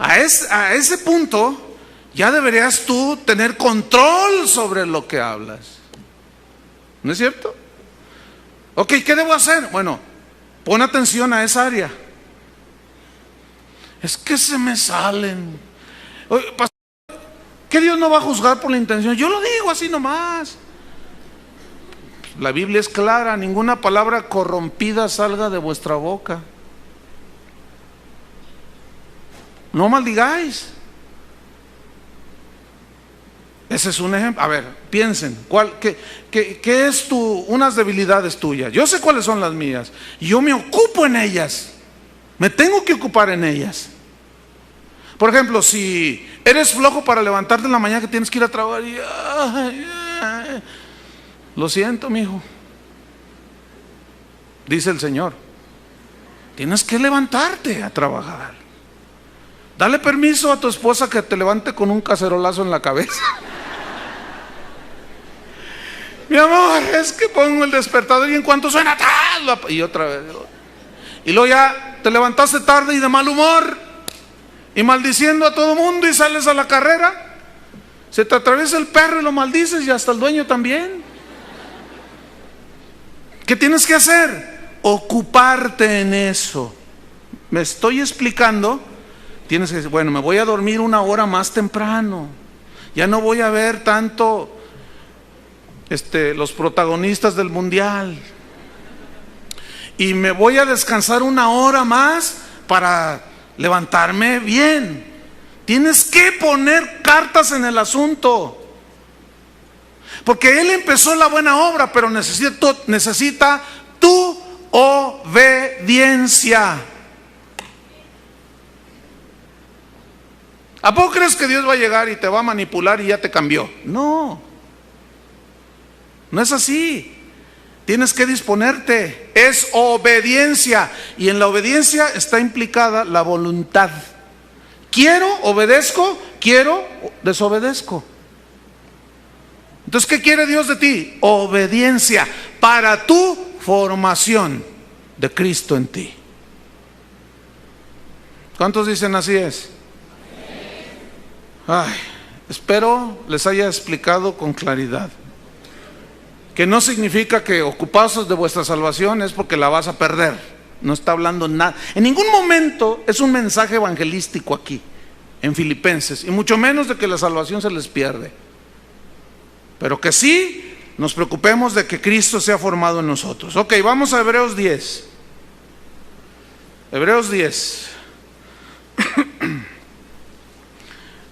A ese punto ya deberías tú tener control sobre lo que hablas. ¿No es cierto? Ok, ¿qué debo hacer? Bueno, pon atención a esa área. Es que se me salen. Oye, pastor, ¿que Dios no va a juzgar por la intención? Yo lo digo así nomás. La Biblia es clara: ninguna palabra corrompida salga de vuestra boca. No maldigáis. Ese es un ejemplo. A ver, piensen, ¿qué es unas debilidades tuyas? Yo sé cuáles son las mías, y yo me ocupo en ellas. Me tengo que ocupar en ellas. Por ejemplo, si eres flojo para levantarte en la mañana que tienes que ir a trabajar y lo siento, mijo, dice el Señor, tienes que levantarte a trabajar. Dale permiso a tu esposa que te levante con un cacerolazo en la cabeza. Mi amor, es que pongo el despertador y en cuanto suena, y otra vez. Y luego ya te levantaste tarde y de mal humor y maldiciendo a todo mundo, y sales a la carrera, se te atraviesa el perro y lo maldices, y hasta el dueño también. ¿Qué tienes que hacer? Ocuparte en eso. ¿Me estoy explicando? Tienes que decir: bueno, me voy a dormir 1 hora más temprano, ya no voy a ver tanto los protagonistas del mundial, y me voy a descansar 1 hora más para levantarme bien. Tienes que poner cartas en el asunto, porque Él empezó la buena obra, pero necesita tu obediencia. ¿A poco crees que Dios va a llegar y te va a manipular y ya te cambió? No, no es así. Tienes que disponerte, es obediencia. Y en la obediencia está implicada la voluntad. Quiero, obedezco, quiero, desobedezco. Entonces, ¿qué quiere Dios de ti? Obediencia para tu formación de Cristo en ti. ¿Cuántos dicen así es? Ay, espero les haya explicado con claridad. Que no significa que ocupados de vuestra salvación es porque la vas a perder. No está hablando nada. En ningún momento es un mensaje evangelístico aquí, en Filipenses. Y mucho menos de que la salvación se les pierde. Pero que sí nos preocupemos de que Cristo sea formado en nosotros. Ok, vamos a Hebreos 10. Hebreos 10.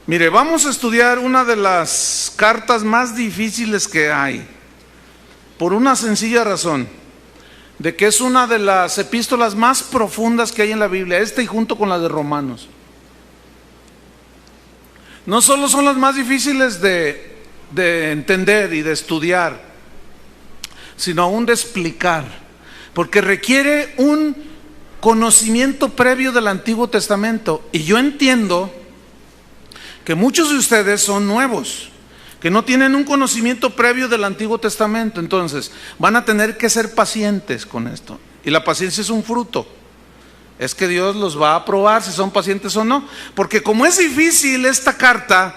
Mire, vamos a estudiar una de las cartas más difíciles que hay. Por una sencilla razón, de que es una de las epístolas más profundas que hay en la Biblia, esta y junto con la de Romanos. No solo son las más difíciles de entender y de estudiar, sino aún de explicar, porque requiere un conocimiento previo del Antiguo Testamento. Y yo entiendo que muchos de ustedes son nuevos, que no tienen un conocimiento previo del Antiguo Testamento. Entonces van a tener que ser pacientes con esto. Y la paciencia es un fruto. Es que Dios los va a probar si son pacientes o no. Porque como es difícil esta carta,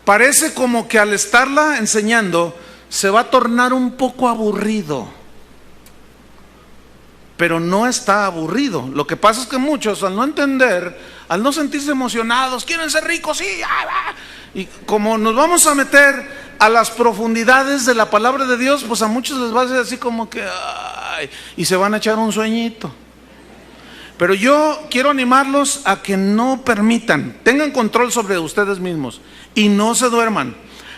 parece como que al estarla enseñando se va a tornar un poco aburrido. Pero no está aburrido. Lo que pasa es que muchos, al no entender, al no sentirse emocionados, quieren ser ricos, sí, y como nos vamos a meter a las profundidades de la palabra de Dios, pues a muchos les va a ser así como que ay, y se van a echar un sueñito. Pero yo quiero animarlos a que no permitan, tengan control sobre ustedes mismos y no se duerman,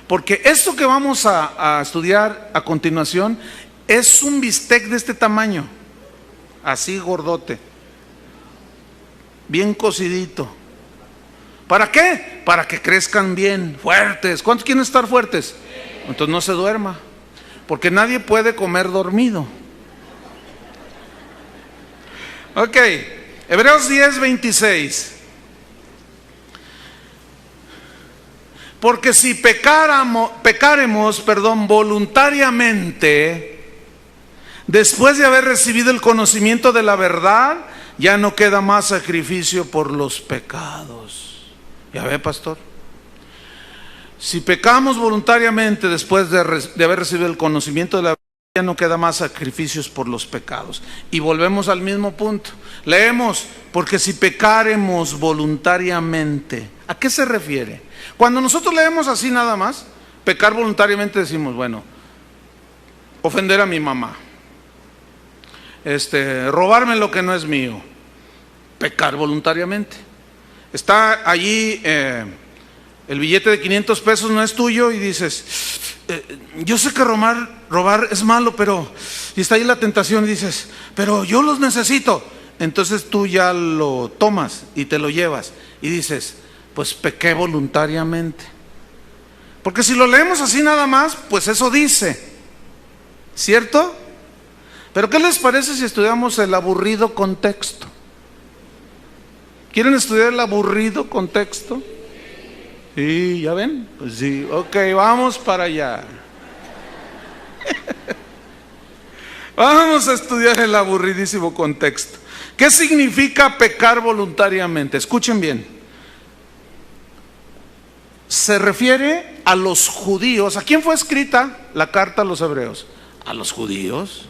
porque esto que vamos a estudiar a continuación es un bistec de este tamaño, así gordote, bien cocidito. ¿Para qué? Para que crezcan bien, fuertes. ¿Cuántos quieren estar fuertes? Entonces no se duerma, porque nadie puede comer dormido. Ok, Hebreos 10, 26. Porque si pecaremos, voluntariamente, después de haber recibido el conocimiento de la verdad, ya no queda más sacrificio por los pecados. ¿Ya ve, pastor? Si pecamos voluntariamente después de haber recibido el conocimiento de la verdad, ya no queda más sacrificios por los pecados. Y volvemos al mismo punto. Leemos, porque si pecaremos voluntariamente, ¿a qué se refiere? Cuando nosotros leemos así nada más, pecar voluntariamente decimos, bueno, ofender a mi mamá, robarme lo que no es mío, pecar voluntariamente. Está allí el billete de 500 pesos no es tuyo y dices, yo sé que robar es malo, pero, y está ahí la tentación y dices, pero yo los necesito. Entonces tú ya lo tomas y te lo llevas y dices, pues pequé voluntariamente. Porque si lo leemos así nada más, pues eso dice, ¿cierto? Pero ¿qué les parece si estudiamos el aburrido contexto? ¿Quieren estudiar el aburrido contexto? Sí, ¿ya ven? Pues sí, ok, vamos para allá. Vamos a estudiar el aburridísimo contexto. ¿Qué significa pecar voluntariamente? Escuchen bien. Se refiere a los judíos. ¿A quién fue escrita la carta a los hebreos? A los judíos.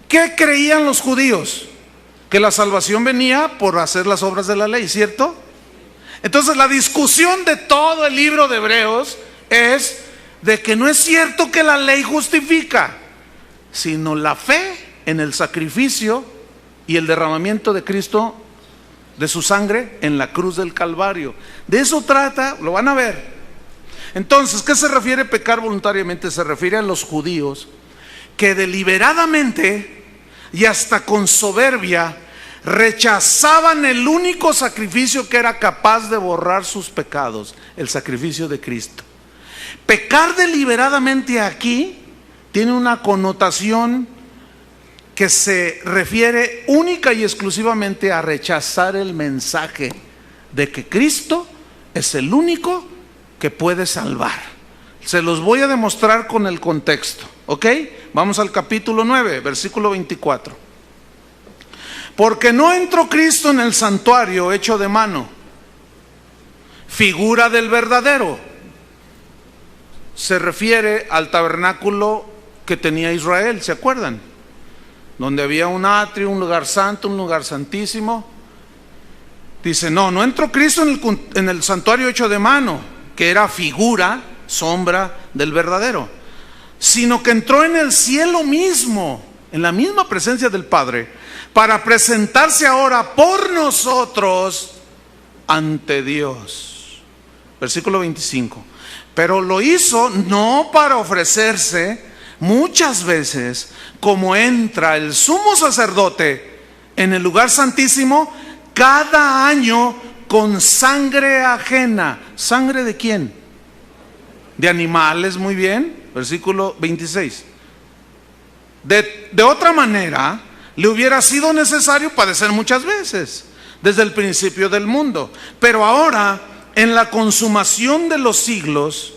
¿Qué creían los judíos? Que la salvación venía por hacer las obras de la ley, ¿cierto? Entonces la discusión de todo el libro de Hebreos es de que no es cierto que la ley justifica, sino la fe en el sacrificio y el derramamiento de Cristo, de su sangre en la cruz del Calvario. De eso trata, lo van a ver. Entonces, ¿qué se refiere pecar voluntariamente? Se refiere a los judíos que deliberadamente y hasta con soberbia rechazaban el único sacrificio que era capaz de borrar sus pecados, el sacrificio de Cristo. Pecar deliberadamente aquí tiene una connotación que se refiere única y exclusivamente a rechazar el mensaje de que Cristo es el único que puede salvar. Se los voy a demostrar con el contexto, ¿ok? Vamos al capítulo 9, versículo 24. Porque no entró Cristo en el santuario hecho de mano, figura del verdadero. Se refiere al tabernáculo que tenía Israel, ¿se acuerdan? Donde había un atrio, un lugar santo, un lugar santísimo. Dice, no entró Cristo en el santuario hecho de mano, que era figura, sombra del verdadero, sino que entró en el cielo mismo, en la misma presencia del Padre, para presentarse ahora por nosotros ante Dios. Versículo 25. Pero lo hizo no para ofrecerse muchas veces, como entra el sumo sacerdote en el lugar santísimo cada año con sangre ajena. ¿Sangre de quién? De animales, muy bien. Versículo 26. De otra manera, le hubiera sido necesario padecer muchas veces, desde el principio del mundo. Pero ahora, en la consumación de los siglos,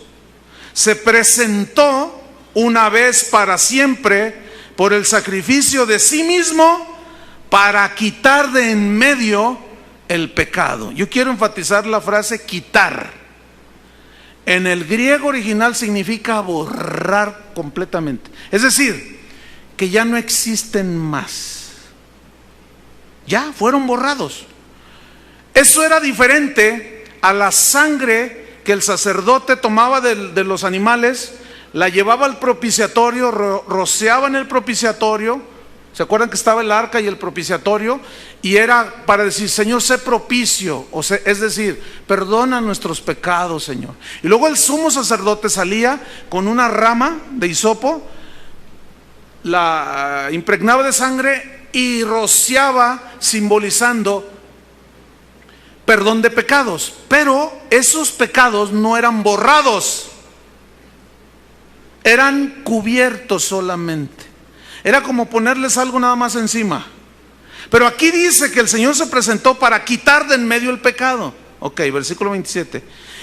se presentó una vez para siempre por el sacrificio de sí mismo para quitar de en medio el pecado. Yo quiero enfatizar la frase quitar. En el griego original significa borrar completamente. Es decir, que ya no existen más. Ya fueron borrados. Eso era diferente a la sangre que el sacerdote tomaba de los animales, la llevaba al propiciatorio, rociaba en el propiciatorio. ¿Se acuerdan que estaba el arca y el propiciatorio? Y era para decir, Señor, sé propicio, es decir, perdona nuestros pecados, Señor. Y luego el sumo sacerdote salía con una rama de hisopo, la impregnaba de sangre y rociaba, simbolizando perdón de pecados. Pero esos pecados no eran borrados, eran cubiertos solamente. Era como ponerles algo nada más encima. Pero aquí dice que el Señor se presentó para quitar de en medio el pecado. Ok, versículo 27.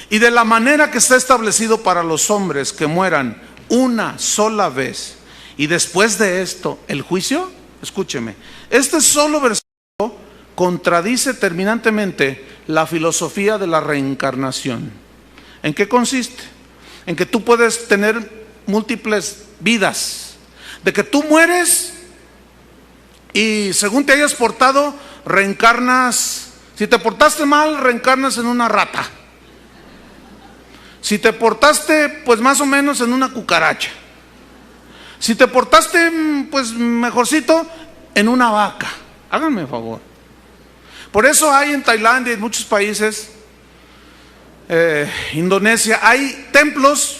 Y de la manera que está establecido para los hombres que mueran una sola vez, y después de esto el juicio. Escúcheme, este solo versículo contradice terminantemente la filosofía de la reencarnación. ¿En qué consiste? En que tú puedes tener múltiples vidas, de que tú mueres y según te hayas portado, reencarnas. Si te portaste mal, reencarnas en una rata. Si te portaste, pues más o menos, en una cucaracha. Si te portaste, pues mejorcito, en una vaca. Háganme favor. Por eso hay en Tailandia y en muchos países, Indonesia, hay templos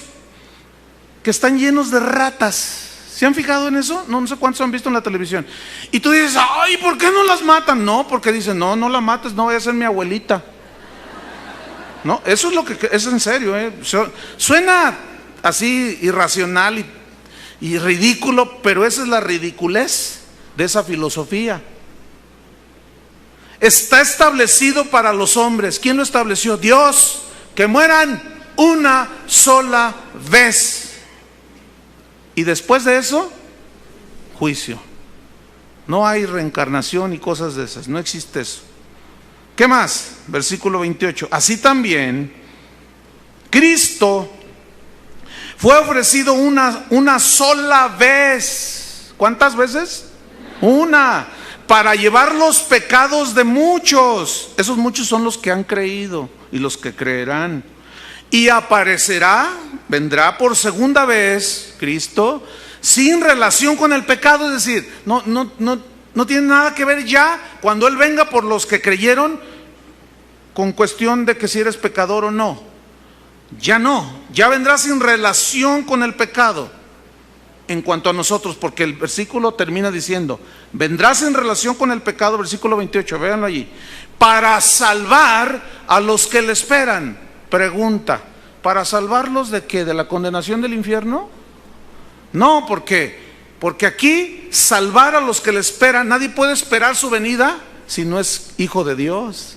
que están llenos de ratas. ¿Se han fijado en eso? No sé cuántos han visto en la televisión. Y tú dices, ay, ¿por qué no las matan? No, porque dicen, no la mates, no vaya a ser mi abuelita. No, eso es lo que es en serio, Suena así irracional y ridículo, pero esa es la ridiculez de esa filosofía. Está establecido para los hombres. ¿Quién lo estableció? Dios. Que mueran una sola vez. Y después de eso, juicio. No hay reencarnación y cosas de esas, no existe eso. ¿Qué más? Versículo 28. Así también, Cristo fue ofrecido una sola vez. ¿Cuántas veces? Una. Para llevar los pecados de muchos. Esos muchos son los que han creído y los que creerán. Y aparecerá, vendrá por segunda vez Cristo, sin relación con el pecado. Es decir, no tiene nada que ver ya cuando Él venga por los que creyeron con cuestión de que si eres pecador o no. Ya no, ya vendrá sin relación con el pecado. en cuanto a nosotros, porque el versículo termina diciendo, vendrás en relación con el pecado, versículo 28, véanlo allí, para salvar a los que le esperan. Pregunta, ¿para salvarlos de qué? ¿De la condenación del infierno? No, porque aquí salvar a los que le esperan, nadie puede esperar su venida si no es hijo de Dios.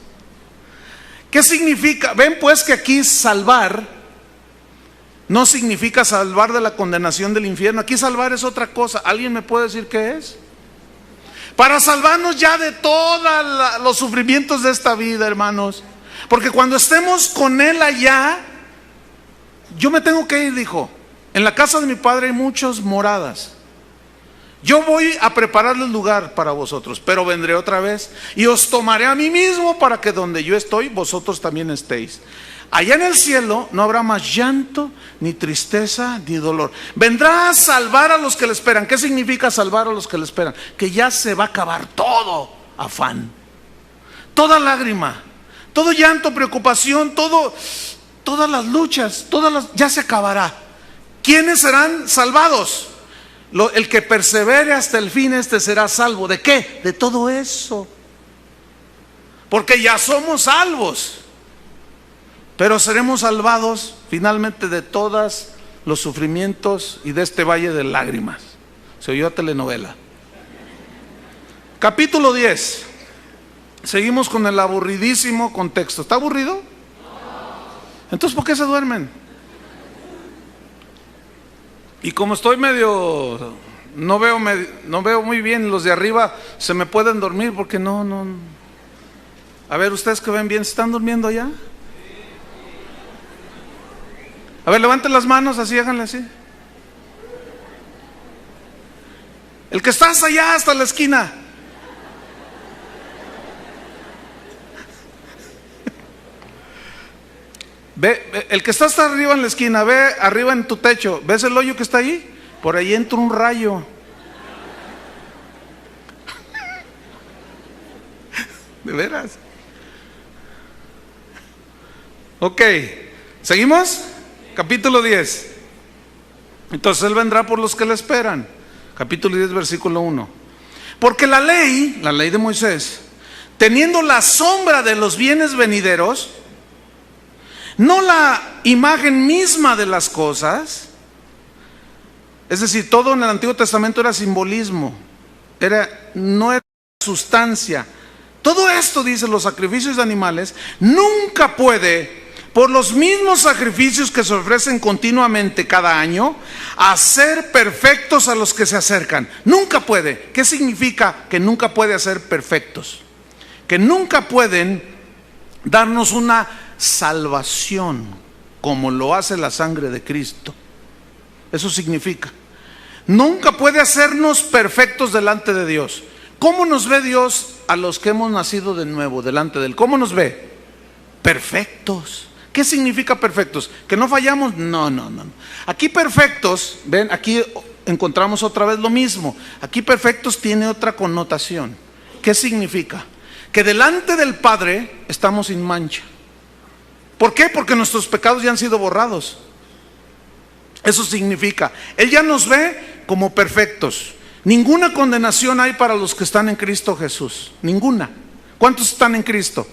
¿Qué significa? Ven pues que aquí salvar no significa salvar de la condenación del infierno. Aquí salvar es otra cosa. ¿Alguien me puede decir qué es? Para salvarnos ya de todos los sufrimientos de esta vida, hermanos. Porque cuando estemos con Él allá, yo me tengo que ir, dijo. En la casa de mi Padre hay muchas moradas. Yo voy a prepararles lugar para vosotros, pero vendré otra vez y os tomaré a mí mismo para que donde yo estoy, vosotros también estéis. Allá en el cielo no habrá más llanto, ni tristeza, ni dolor. Vendrá a salvar a los que le esperan. ¿Qué significa salvar a los que le esperan? Que ya se va a acabar todo afán, toda lágrima, todo llanto, preocupación, todas las luchas, ya se acabará. ¿Quiénes serán salvados? El que persevere hasta el fin, este será salvo. ¿De qué? De todo eso. Porque ya somos salvos. Pero seremos salvados finalmente de todos los sufrimientos y de este valle de lágrimas. Se oyó a telenovela. Capítulo 10. Seguimos con el aburridísimo contexto. ¿Está aburrido? Entonces, ¿por qué se duermen? Y como estoy medio, no veo muy bien, los de arriba se me pueden dormir porque no. A ver, ustedes que ven bien, ¿se están durmiendo ya? A ver, levanten las manos así, háganle así. El que está hasta allá, hasta la esquina. Ve, el que está hasta arriba en la esquina, ve arriba en tu techo, ¿ves el hoyo que está ahí? Por ahí entra un rayo. ¿De veras? Ok, ¿seguimos? Capítulo 10. Entonces Él vendrá por los que le esperan. Capítulo 10, versículo 1. Porque la ley de Moisés, teniendo la sombra de los bienes venideros, no la imagen misma de las cosas, es decir, todo en el Antiguo Testamento era simbolismo, no era sustancia. Todo esto, dice, los sacrificios de animales, nunca puede, por los mismos sacrificios que se ofrecen continuamente cada año, hacer perfectos a los que se acercan. Nunca puede. ¿Qué significa que nunca puede hacer perfectos? Que nunca pueden darnos una salvación como lo hace la sangre de Cristo. Eso significa. Nunca puede hacernos perfectos delante de Dios. ¿Cómo nos ve Dios a los que hemos nacido de nuevo delante de Él? ¿Cómo nos ve? Perfectos. ¿Qué significa perfectos? ¿Que no fallamos? No. Aquí perfectos, ven, aquí encontramos otra vez lo mismo. Aquí perfectos tiene otra connotación. ¿Qué significa? Que delante del Padre estamos sin mancha. ¿Por qué? Porque nuestros pecados ya han sido borrados. Eso significa, Él ya nos ve como perfectos. Ninguna condenación hay para los que están en Cristo Jesús. Ninguna. ¿Cuántos están en Cristo?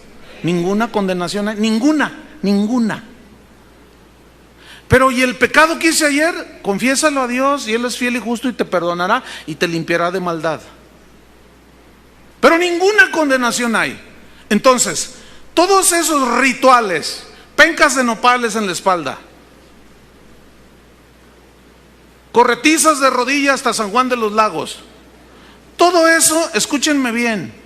Ninguna condenación hay. Ninguna. Pero ¿y el pecado que hice ayer? Confiésalo a Dios y Él es fiel y justo y te perdonará y te limpiará de maldad. Pero ninguna condenación hay. Entonces, todos esos rituales, pencas de nopales en la espalda, corretizas de rodillas hasta San Juan de los Lagos, todo eso, escúchenme bien,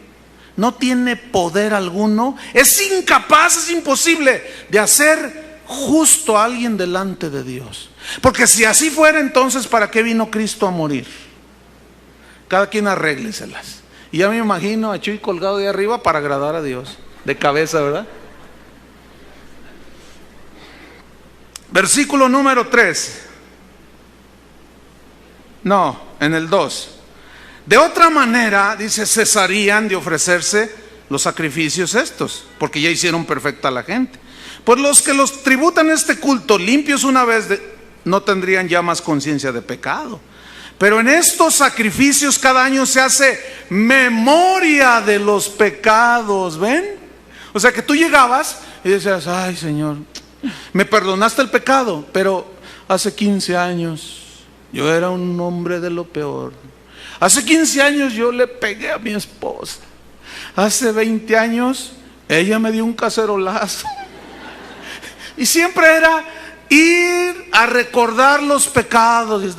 no tiene poder alguno, es incapaz, es imposible de hacer justo a alguien delante de Dios. Porque si así fuera, entonces ¿para qué vino Cristo a morir? Cada quien arrégleselas. Y ya me imagino a Chuy colgado de arriba para agradar a Dios, de cabeza, ¿verdad? Versículo número 3. No, en el 2. De otra manera, dice, cesarían de ofrecerse los sacrificios estos, porque ya hicieron perfecta a la gente. Pues los que los tributan este culto limpios una vez, no tendrían ya más conciencia de pecado. Pero en estos sacrificios cada año se hace memoria de los pecados, ¿ven? O sea que tú llegabas y decías, ay Señor, me perdonaste el pecado, pero hace 15 años yo era un hombre de lo peor. Hace 15 años yo le pegué a mi esposa. Hace 20 años ella me dio un cacerolazo. Y siempre era ir a recordar los pecados.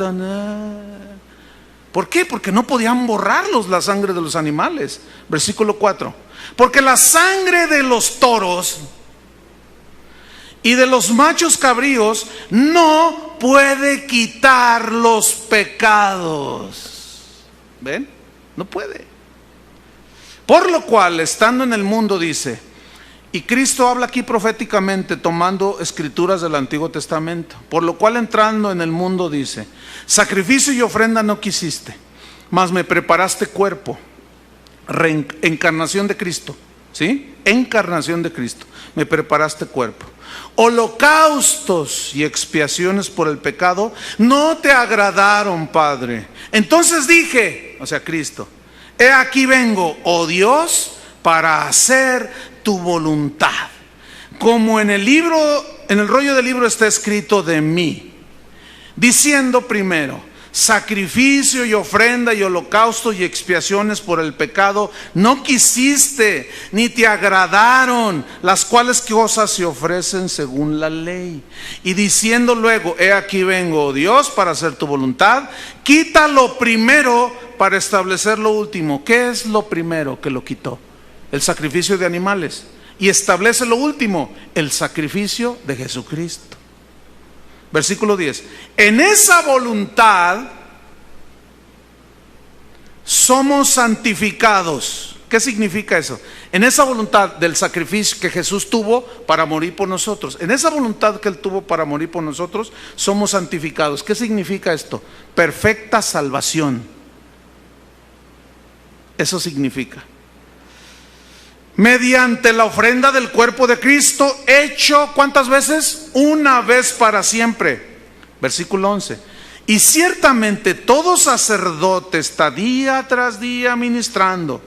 ¿Por qué? Porque no podían borrarlos la sangre de los animales. Versículo 4. Porque la sangre de los toros y de los machos cabríos no puede quitar los pecados. ¿Ven? No puede. Por lo cual, estando en el mundo, dice, y Cristo habla aquí proféticamente tomando escrituras del Antiguo Testamento, por lo cual entrando en el mundo dice, sacrificio y ofrenda no quisiste, mas me preparaste cuerpo. Encarnación de Cristo, ¿sí? Encarnación de Cristo, me preparaste cuerpo. Holocaustos y expiaciones por el pecado no te agradaron, Padre. Entonces dije, o sea, Cristo, he aquí vengo, oh Dios, para hacer tu voluntad. Como en el libro, en el rollo del libro está escrito de mí, diciendo primero, sacrificio y ofrenda y holocausto y expiaciones por el pecado no quisiste, ni te agradaron, las cuales cosas se ofrecen según la ley. Y diciendo luego, he aquí vengo, oh Dios, para hacer tu voluntad, quita lo primero para establecer lo último. ¿Qué es lo primero que lo quitó? El sacrificio de animales. Y establece lo último, el sacrificio de Jesucristo. Versículo 10. En esa voluntad somos santificados. ¿Qué significa eso? En esa voluntad del sacrificio que Jesús tuvo para morir por nosotros, en esa voluntad que Él tuvo para morir por nosotros, somos santificados. ¿Qué significa esto? Perfecta salvación. Eso significa. Mediante la ofrenda del cuerpo de Cristo, hecho, ¿cuántas veces? Una vez para siempre. Versículo 11. Y ciertamente todo sacerdote está día tras día ministrando,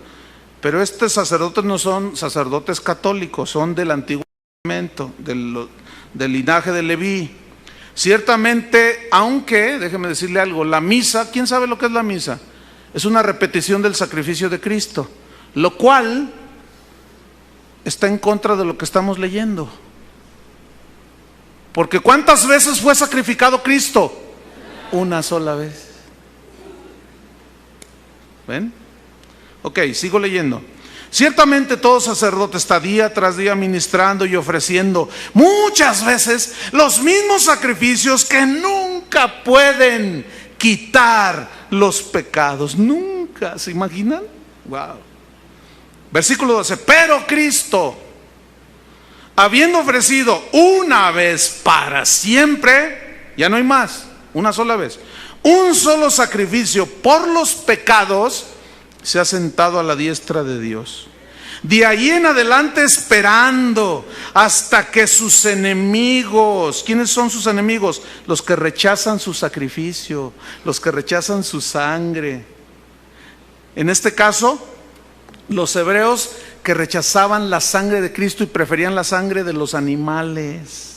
pero estos sacerdotes no son sacerdotes católicos, son del Antiguo Testamento, del linaje de Leví. Ciertamente, aunque, déjeme decirle algo, la misa, ¿quién sabe lo que es la misa? Es una repetición del sacrificio de Cristo, lo cual está en contra de lo que estamos leyendo. Porque ¿cuántas veces fue sacrificado Cristo? Una sola vez. ¿Ven? Ok, sigo leyendo. Ciertamente todo sacerdote está día tras día ministrando y ofreciendo muchas veces los mismos sacrificios que nunca pueden quitar los pecados. Nunca, ¿se imaginan? Wow. Versículo 12, pero Cristo, habiendo ofrecido una vez para siempre, ya no hay más, una sola vez, un solo sacrificio por los pecados, se ha sentado a la diestra de Dios. De ahí en adelante esperando hasta que sus enemigos, ¿quiénes son sus enemigos? Los que rechazan su sacrificio, los que rechazan su sangre. En este caso, los hebreos que rechazaban la sangre de Cristo y preferían la sangre de los animales.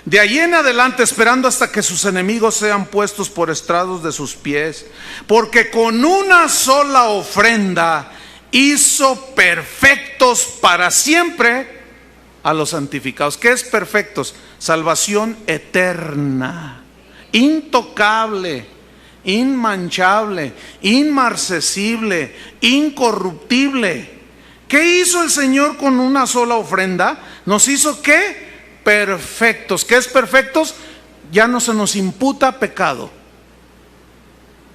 De allí en adelante esperando hasta que sus enemigos sean puestos por estrados de sus pies, porque con una sola ofrenda hizo perfectos para siempre a los santificados. ¿Qué es perfectos? Salvación eterna, intocable, inmanchable, inmarcesible, incorruptible. ¿Qué hizo el Señor con una sola ofrenda? Nos hizo ¿qué? Perfectos. ¿Qué es perfectos? Ya no se nos imputa pecado,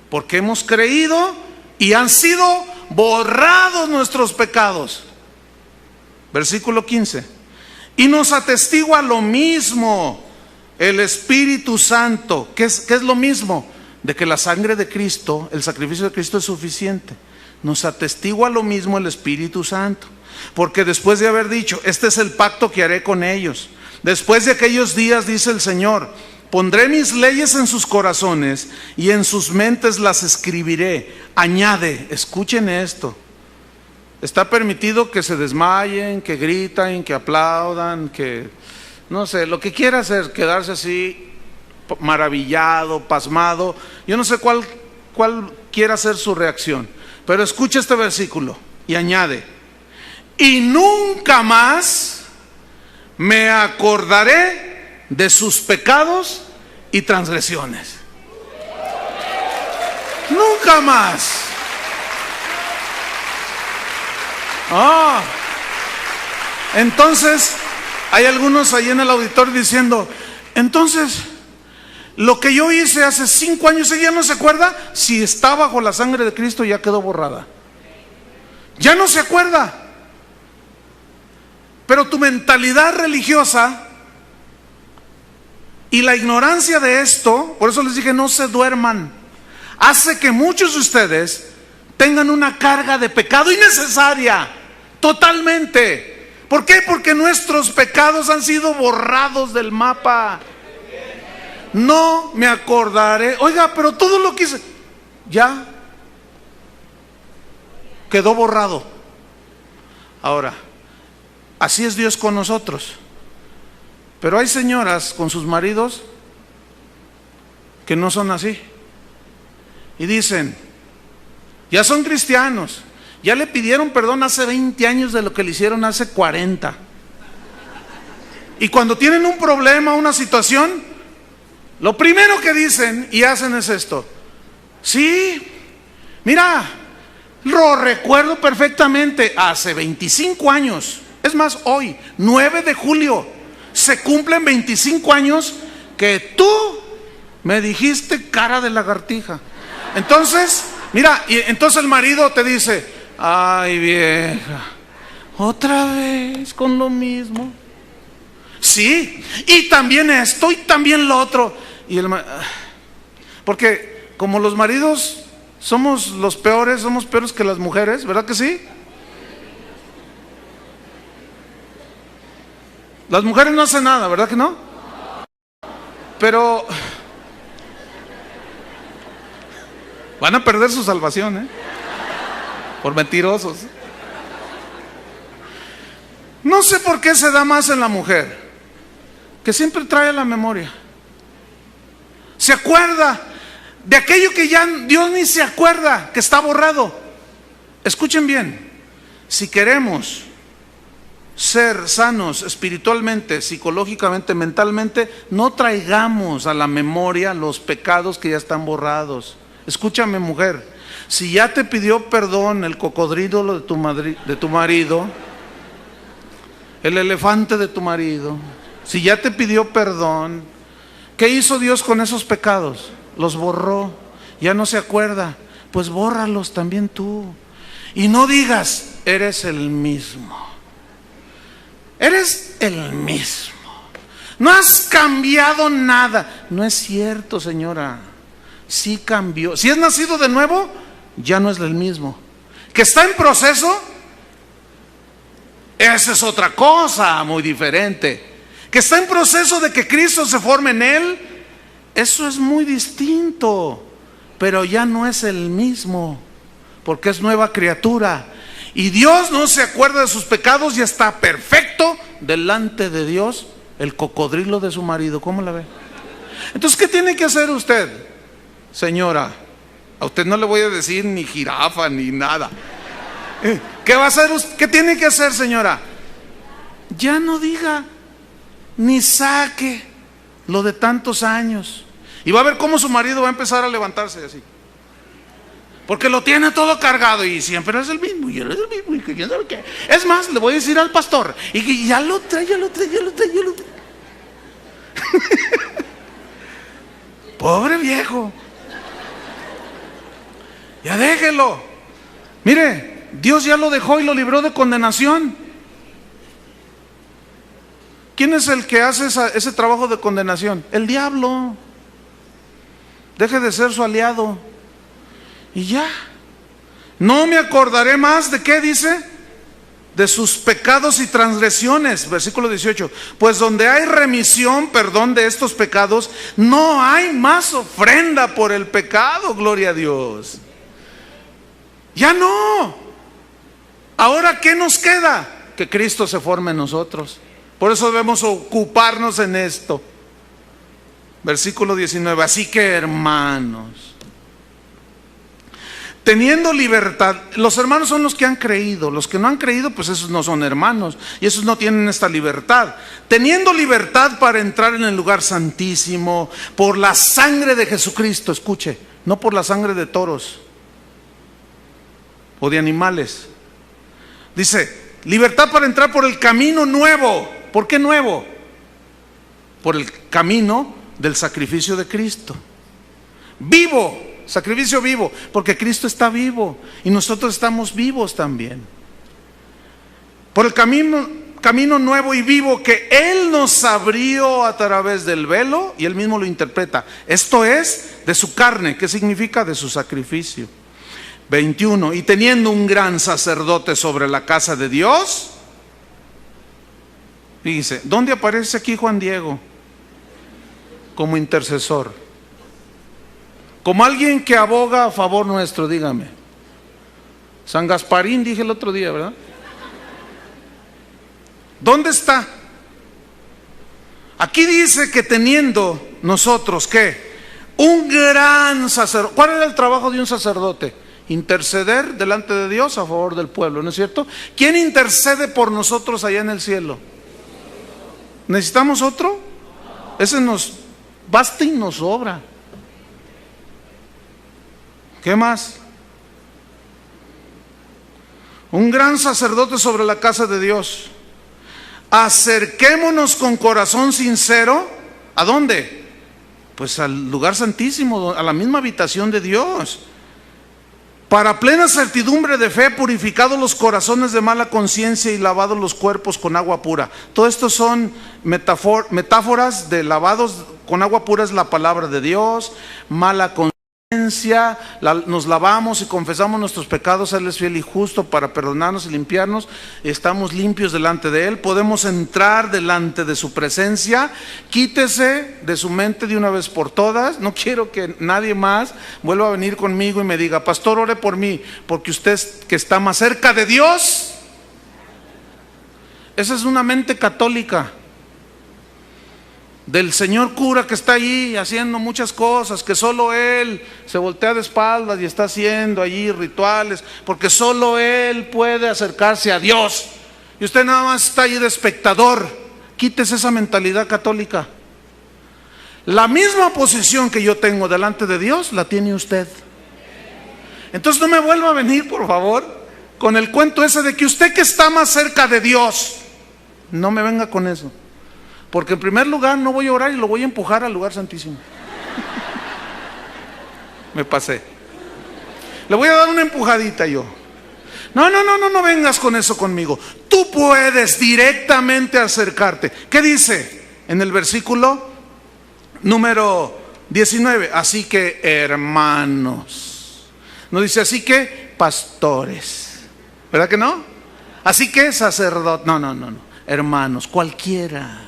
porque hemos creído y han sido borrados nuestros pecados. Versículo 15. Y nos atestigua lo mismo el Espíritu Santo. ¿Qué es lo mismo? De que la sangre de Cristo, el sacrificio de Cristo es suficiente. Nos atestigua lo mismo el Espíritu Santo, porque después de haber dicho, este es el pacto que haré con ellos, después de aquellos días, dice el Señor, Pondré mis leyes en sus corazones y en sus mentes las escribiré. Añade, escuchen esto. Está permitido que se desmayen, que griten, que aplaudan, que no sé, lo que quiera hacer, quedarse así maravillado, pasmado. Yo no sé cuál quiera ser su reacción, pero escucha este versículo y añade: y nunca más me acordaré de sus pecados y transgresiones. Nunca más. Entonces hay algunos ahí en el auditorio diciendo: entonces lo que yo hice hace 5 años, ¿ella no se acuerda? Si está bajo la sangre de Cristo ya quedó borrada. Ya no se acuerda. Pero tu mentalidad religiosa y la ignorancia de esto, por eso les dije no se duerman, hace que muchos de ustedes tengan una carga de pecado innecesaria, totalmente. ¿Por qué? Porque nuestros pecados han sido borrados del mapa. No me acordaré. Oiga, pero todo lo que hice ya quedó borrado. Ahora, así es Dios con nosotros. Pero hay señoras con sus maridos que no son así. Y dicen: ya son cristianos, ya le pidieron perdón hace 20 años de lo que le hicieron hace 40. Y cuando tienen un problema, una situación, lo primero que dicen y hacen es esto: sí, mira, lo recuerdo perfectamente, hace 25 años, es más, hoy, 9 de julio, se cumplen 25 años que tú me dijiste cara de lagartija. Entonces, mira, y entonces el marido te dice: ay vieja, otra vez con lo mismo. Sí, y también esto y también lo otro. Y porque como los maridos somos los peores, somos peores que las mujeres, ¿verdad que sí? Las mujeres no hacen nada, ¿verdad que no? Pero van a perder su salvación, por mentirosos. No sé por qué se da más en la mujer, que siempre trae a la memoria. Se acuerda de aquello que ya Dios ni se acuerda, que está borrado. Escuchen bien, si queremos ser sanos espiritualmente, psicológicamente, mentalmente, no traigamos a la memoria los pecados que ya están borrados. Escúchame, mujer, si ya te pidió perdón el cocodrilo de tu marido, el elefante de tu marido, si ya te pidió perdón, ¿qué hizo Dios con esos pecados? Los borró, ya no se acuerda. Pues bórralos también tú. Y no digas: eres el mismo. Eres el mismo. No has cambiado nada. No es cierto, señora. Sí cambió. Si es nacido de nuevo, ya no es el mismo. Que está en proceso, esa es otra cosa muy diferente. Que está en proceso de que Cristo se forme en él, eso es muy distinto. Pero ya no es el mismo, porque es nueva criatura. Y Dios no se acuerda de sus pecados y está perfecto delante de Dios, el cocodrilo de su marido. ¿Cómo la ve? Entonces, ¿qué tiene que hacer usted, señora? A usted no le voy a decir ni jirafa ni nada. ¿Qué va a hacer? ¿Qué tiene que hacer, señora? Ya no diga ni saque lo de tantos años. Y va a ver cómo su marido va a empezar a levantarse así. Porque lo tiene todo cargado y siempre es el mismo, y él es el mismo, y que quién sabe qué. Es más, le voy a decir al pastor, y que ya lo trae. Pobre viejo. Ya déjelo. Mire, Dios ya lo dejó y lo libró de condenación. ¿Quién es el que hace ese trabajo de condenación? El diablo. Deje de ser su aliado. Y ya. No me acordaré más de qué dice. de sus pecados y transgresiones. Versículo 18. Pues donde hay remisión, perdón de estos pecados, no hay más ofrenda por el pecado. Gloria a Dios. Ya no. Ahora, ¿qué nos queda? Que Cristo se forme en nosotros. Por eso debemos ocuparnos en esto. Versículo 19. Así que, hermanos, teniendo libertad, los hermanos son los que han creído. Los que no han creído, pues esos no son hermanos, y esos no tienen esta libertad. Teniendo libertad para entrar en el lugar santísimo por la sangre de Jesucristo. Escuche, no por la sangre de toros o de animales. Dice, libertad para entrar por el camino nuevo. ¿Por qué nuevo? Por el camino del sacrificio de Cristo. Vivo, sacrificio vivo, porque Cristo está vivo y nosotros estamos vivos también. Por el camino nuevo y vivo que Él nos abrió a través del velo, y Él mismo lo interpreta. Esto es de su carne. ¿Qué significa? De su sacrificio. 21. Y teniendo un gran sacerdote sobre la casa de Dios. Fíjense, ¿dónde aparece aquí Juan Diego? Como intercesor, como alguien que aboga a favor nuestro. Dígame, San Gasparín dije el otro día, ¿verdad? ¿Dónde está? Aquí dice que teniendo nosotros, ¿qué? Un gran sacerdote. ¿Cuál era el trabajo de un sacerdote? Interceder delante de Dios a favor del pueblo, ¿no es cierto? ¿Quién intercede por nosotros allá en el cielo? ¿Necesitamos otro? Ese nos basta y nos sobra. ¿Qué más? Un gran sacerdote sobre la casa de Dios. Acerquémonos con corazón sincero. ¿A dónde? Pues al lugar santísimo, a la misma habitación de Dios. Para plena certidumbre de fe, purificados los corazones de mala conciencia y lavados los cuerpos con agua pura. Todo esto son metáforas de lavados con agua pura. Es la palabra de Dios. Mala conciencia, nos lavamos y confesamos nuestros pecados. Él es fiel y justo para perdonarnos y limpiarnos. Estamos limpios delante de Él. Podemos entrar delante de su presencia. Quítese de su mente de una vez por todas. No quiero que nadie más vuelva a venir conmigo y me diga: pastor, ore por mí, porque usted que está más cerca de Dios. Esa es una mente católica del señor cura que está allí haciendo muchas cosas, que solo él se voltea de espaldas y está haciendo allí rituales, porque solo él puede acercarse a Dios, y usted nada más está allí de espectador. Quítese esa mentalidad católica. La misma posición que yo tengo delante de Dios la tiene usted. Entonces no me vuelva a venir, por favor, con el cuento ese de que usted que está más cerca de Dios. No me venga con eso. Porque en primer lugar no voy a orar y lo voy a empujar al lugar santísimo. Me pasé. Le voy a dar una empujadita yo. No vengas con eso conmigo. Tú puedes directamente acercarte. ¿Qué dice en el versículo número 19? Así que hermanos. No dice así que pastores. ¿Verdad que no? Así que sacerdotes. No. Hermanos, cualquiera.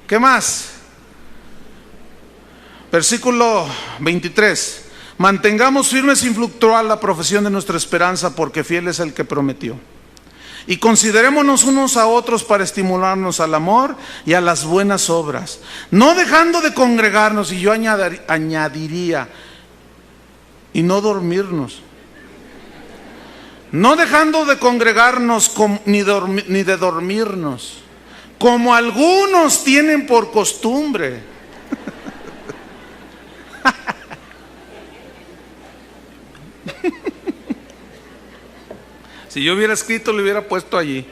¿Qué más? Versículo 23. Mantengamos firme sin fluctuar la profesión de nuestra esperanza, porque fiel es el que prometió. Y considerémonos unos a otros para estimularnos al amor y a las buenas obras, no dejando de congregarnos, y yo añadiría, y no dormirnos. No dejando de congregarnos ni de dormirnos, como algunos tienen por costumbre. Si yo hubiera escrito, lo hubiera puesto allí.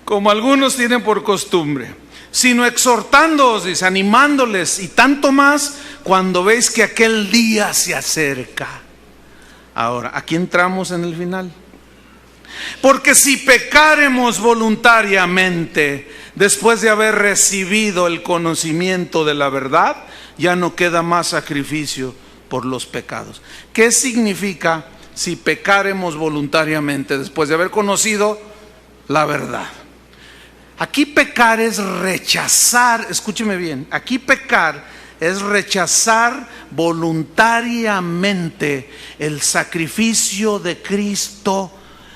Como algunos tienen por costumbre, sino exhortándoos, dice, animándoles, y tanto más cuando veis que aquel día se acerca. Ahora, aquí entramos en el final. Porque si pecaremos voluntariamente después de haber recibido el conocimiento de la verdad, ya no queda más sacrificio por los pecados. ¿Qué significa si pecáremos voluntariamente después de haber conocido la verdad. Aquí pecar es rechazar, escúcheme bien, aquí pecar es rechazar voluntariamente el sacrificio de Cristo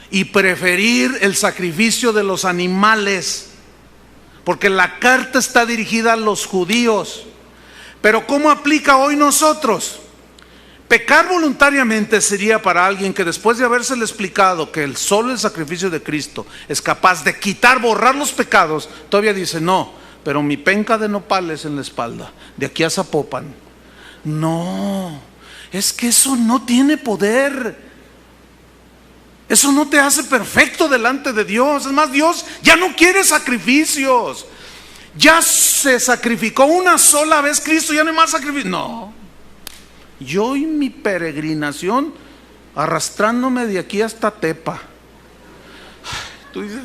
y preferir el sacrificio de los animales, porque la carta está dirigida a los judíos. Pero ¿cómo aplica hoy nosotros? Pecar voluntariamente sería para alguien que después de habérsele explicado que solo el sacrificio de Cristo es capaz de quitar, borrar los pecados, todavía dice: no, pero mi penca de nopales en la espalda, de aquí a Zapopan. No, es que eso no tiene poder. Eso no te hace perfecto delante de Dios. Es más, Dios ya no quiere sacrificios. Ya se sacrificó una sola vez Cristo, ya no hay más sacrificio. No. Yo y mi peregrinación arrastrándome de aquí hasta Tepa. Tú dices,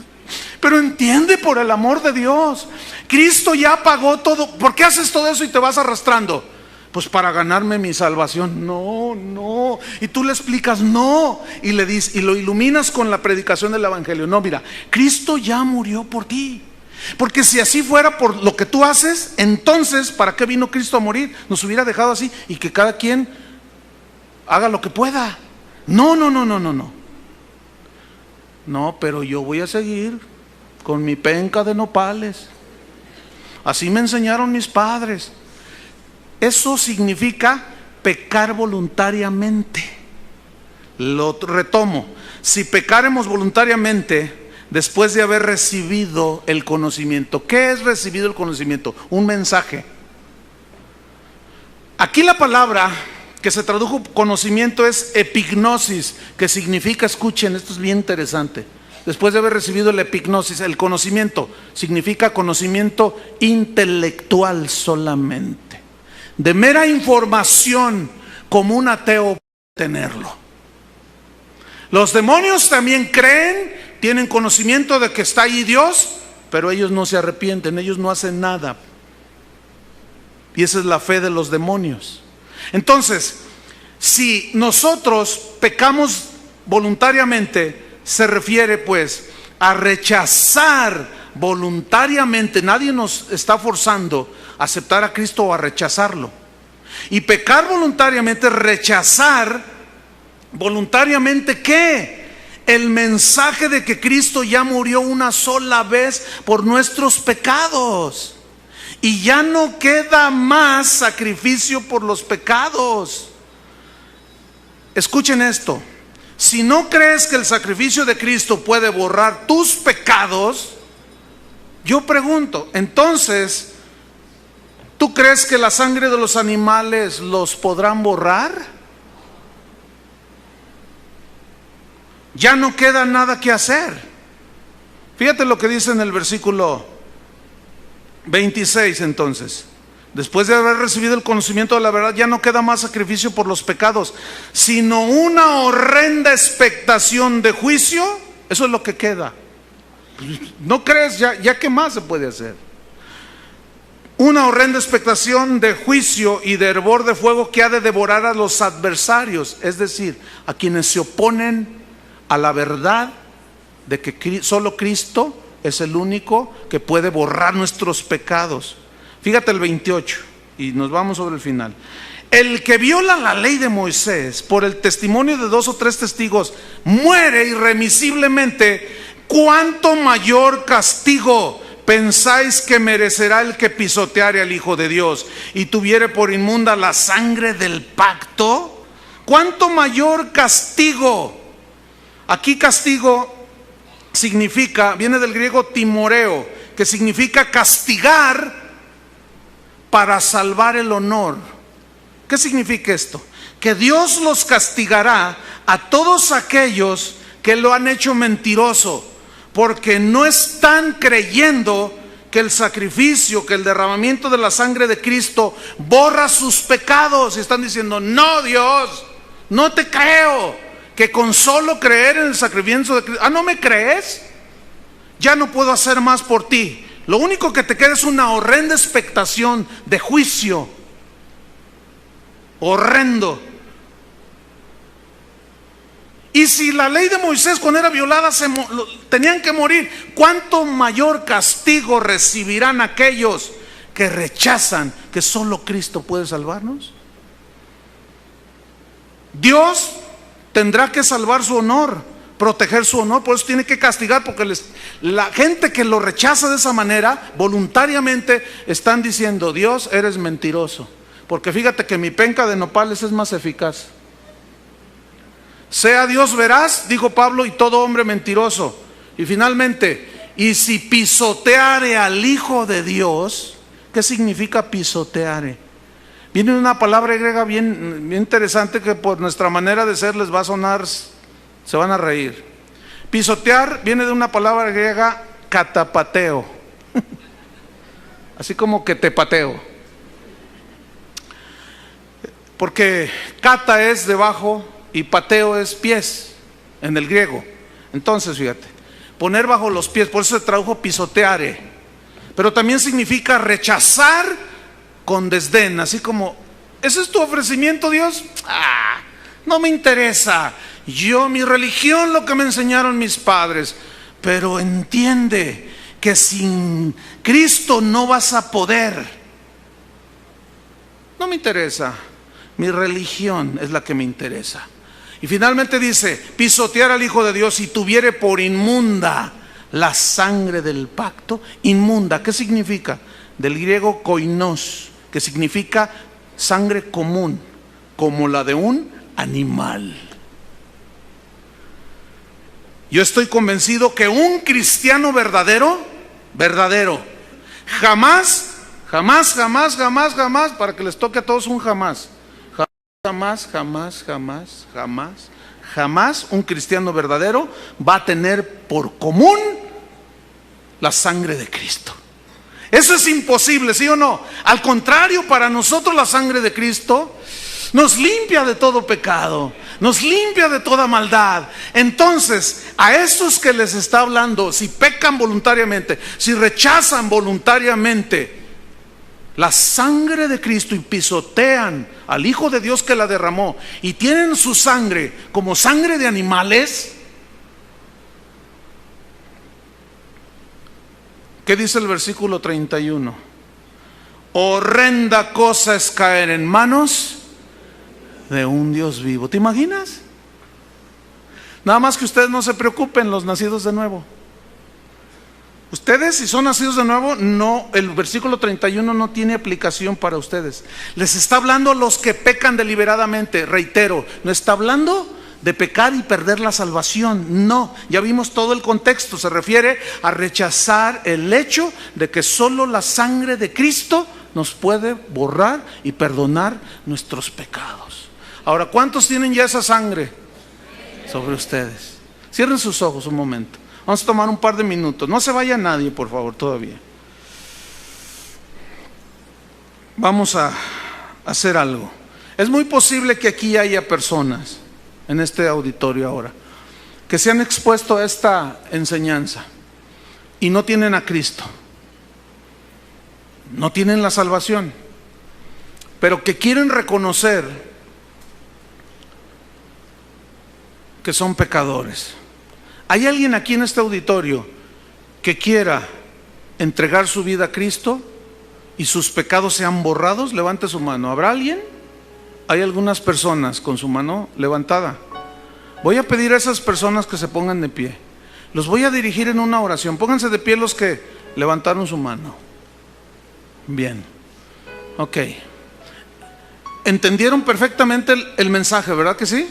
pero entiende, por el amor de Dios, Cristo ya pagó todo. ¿Por qué haces todo eso y te vas arrastrando? Pues para ganarme mi salvación. No, no. Y tú le explicas no, y le dices, y lo iluminas con la predicación del evangelio. No, mira, Cristo ya murió por ti. Porque si así fuera por lo que tú haces, entonces ¿para qué vino Cristo a morir? Nos hubiera dejado así y que cada quien haga lo que pueda. No, no, no, no, no, no. No, pero yo voy a seguir con mi penca de nopales. Así me enseñaron mis padres. Eso significa pecar voluntariamente. Lo retomo. Si pecáremos voluntariamente después de haber recibido el conocimiento. ¿Qué es recibido el conocimiento? Un mensaje. Aquí la palabra que se tradujo conocimiento es epignosis, que significa, escuchen, esto es bien interesante. Después de haber recibido el epignosis, el conocimiento, significa conocimiento intelectual solamente. De mera información, como un ateo puede tenerlo. Los demonios también creen, tienen conocimiento de que está ahí Dios, pero ellos no se arrepienten, ellos no hacen nada. Y esa es la fe de los demonios. Entonces, si nosotros pecamos voluntariamente, se refiere pues a rechazar voluntariamente. Nadie nos está forzando a aceptar a Cristo o a rechazarlo. Y pecar voluntariamente es rechazar voluntariamente, ¿qué? El mensaje de que Cristo ya murió una sola vez por nuestros pecados y ya no queda más sacrificio por los pecados. Escuchen esto: si no crees que el sacrificio de Cristo puede borrar tus pecados, yo pregunto, entonces, ¿tú crees que la sangre de los animales los podrán borrar? Ya no queda nada que hacer. Fíjate lo que dice en el versículo 26 entonces. Después de haber recibido el conocimiento de la verdad, ya no queda más sacrificio por los pecados, sino una horrenda expectación de juicio. Eso es lo que queda. ¿No crees? Ya qué más se puede hacer. Una horrenda expectación de juicio y de hervor de fuego que ha de devorar a los adversarios, es decir, a quienes se oponen a la verdad de que solo Cristo es el único que puede borrar nuestros pecados. Fíjate el 28 y nos vamos sobre el final. El que viola la ley de Moisés por el testimonio de 2 o 3 testigos muere irremisiblemente. ¿Cuánto mayor castigo pensáis que merecerá el que pisoteare al Hijo de Dios y tuviere por inmunda la sangre del pacto? ¿Cuánto mayor castigo? Aquí castigo significa, viene del griego timoreo, que significa castigar para salvar el honor. ¿Qué significa esto? Que Dios los castigará a todos aquellos que lo han hecho mentiroso, porque no están creyendo que el sacrificio, que el derramamiento de la sangre de Cristo borra sus pecados. Y están diciendo: no, Dios, no te creo. Que con solo creer en el sacrificio de Cristo, ¿no me crees? Ya no puedo hacer más por ti. Lo único que te queda es una horrenda expectación de juicio. Horrendo. Y si la ley de Moisés cuando era violada tenían que morir, ¿cuánto mayor castigo recibirán aquellos que rechazan que solo Cristo puede salvarnos? Dios tendrá que salvar su honor, proteger su honor, por eso tiene que castigar, porque la gente que lo rechaza de esa manera, voluntariamente están diciendo: Dios, eres mentiroso, porque fíjate que mi penca de nopales es más eficaz. Sea Dios veraz, dijo Pablo, y todo hombre mentiroso. Y finalmente, y si pisoteare al Hijo de Dios, ¿qué significa pisoteare? Viene una palabra griega bien interesante que por nuestra manera de ser les va a sonar, se van a reír. Pisotear viene de una palabra griega catapateo, así como que te pateo. Porque cata es debajo y pateo es pies en el griego. Entonces, fíjate, poner bajo los pies, por eso se tradujo pisoteare. Pero también significa rechazar con desdén, así como: ¿ese es tu ofrecimiento, Dios? No me interesa. Mi religión, lo que me enseñaron mis padres. Pero entiende que sin Cristo no vas a poder. No me interesa. Mi religión es la que me interesa. Y finalmente dice: pisotear al Hijo de Dios, y tuviere por inmunda la sangre del pacto. Inmunda, ¿qué significa? Del griego koinos, que significa sangre común, como la de un animal. Yo estoy convencido que un cristiano verdadero, jamás, para que les toque a todos un jamás. Jamás un cristiano verdadero va a tener por común la sangre de Cristo. Eso es imposible, ¿sí o no? Al contrario, para nosotros la sangre de Cristo nos limpia de todo pecado, nos limpia de toda maldad. Entonces, a esos que les está hablando, si pecan voluntariamente, si rechazan voluntariamente la sangre de Cristo y pisotean al Hijo de Dios que la derramó, y tienen su sangre como sangre de animales, ¿qué dice el versículo 31? Horrenda cosa es caer en manos de un Dios vivo. ¿Te imaginas? Nada más que ustedes no se preocupen, los nacidos de nuevo. Ustedes, si son nacidos de nuevo, no, el versículo 31 no tiene aplicación para ustedes. Les está hablando a los que pecan deliberadamente. Reitero, no está hablando de pecar y perder la salvación. No, ya vimos todo el contexto. Se refiere a rechazar el hecho de que solo la sangre de Cristo nos puede borrar y perdonar nuestros pecados. Ahora, ¿cuántos tienen ya esa sangre sobre ustedes? Cierren sus ojos un momento. Vamos a tomar un par de minutos. No se vaya nadie, por favor, todavía. Vamos a hacer algo. Es muy posible que aquí haya personas en este auditorio ahora que se han expuesto a esta enseñanza y no tienen a Cristo, no tienen la salvación, pero que quieren reconocer que son pecadores. ¿Hay alguien aquí en este auditorio que quiera entregar su vida a Cristo y sus pecados sean borrados? Levante su mano. ¿Habrá alguien? Hay algunas personas con su mano levantada. Voy a pedir a esas personas que se pongan de pie. Los voy a dirigir en una oración. Pónganse de pie los que levantaron su mano. Bien. Ok. ¿Entendieron perfectamente el mensaje, verdad que sí?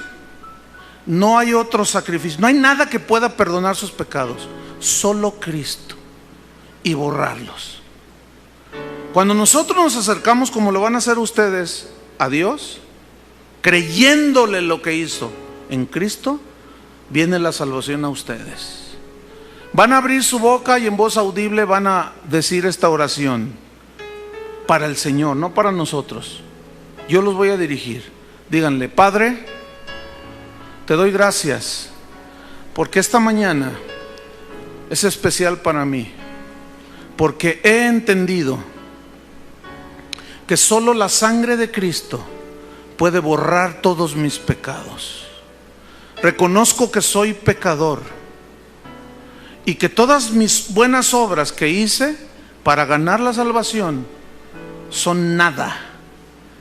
No hay otro sacrificio, no hay nada que pueda perdonar sus pecados, solo Cristo, y borrarlos. Cuando nosotros nos acercamos, como lo van a hacer ustedes, a Dios, creyéndole lo que hizo en Cristo, viene la salvación a ustedes. Van a abrir su boca y en voz audible van a decir esta oración para el Señor, no para nosotros. Yo los voy a dirigir. Díganle: Padre, te doy gracias porque esta mañana es especial para mí, porque he entendido que solo la sangre de Cristo puede borrar todos mis pecados. reconozco que soy pecador y que todas mis buenas obras que hice para ganar la salvación son nada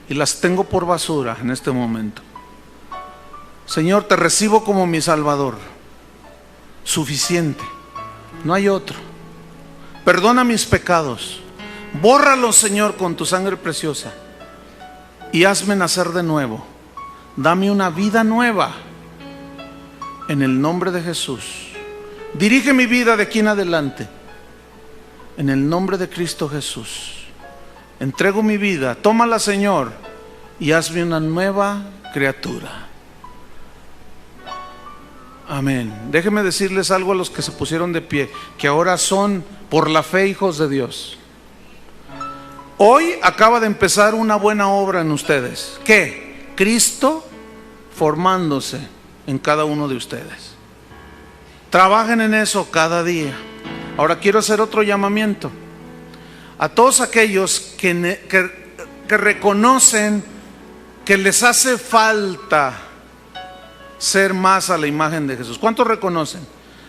y las tengo por basura en este momento. Señor, te recibo como mi Salvador, suficiente, no hay otro. Perdona mis pecados, bórralos, Señor, con tu sangre preciosa y hazme nacer de nuevo. Dame una vida nueva en el nombre de Jesús. Dirige mi vida de aquí en adelante en el nombre de Cristo Jesús. Entrego mi vida, tómala, Señor, y hazme una nueva criatura. Amén. Déjenme decirles algo a los que se pusieron de pie, que ahora son por la fe hijos de Dios. Hoy acaba de empezar una buena obra en ustedes. ¿Qué? Cristo formándose en cada uno de ustedes. Trabajen en eso cada día. Ahora quiero hacer otro llamamiento a todos aquellos que reconocen que les hace falta ser más a la imagen de Jesús. ¿Cuántos reconocen?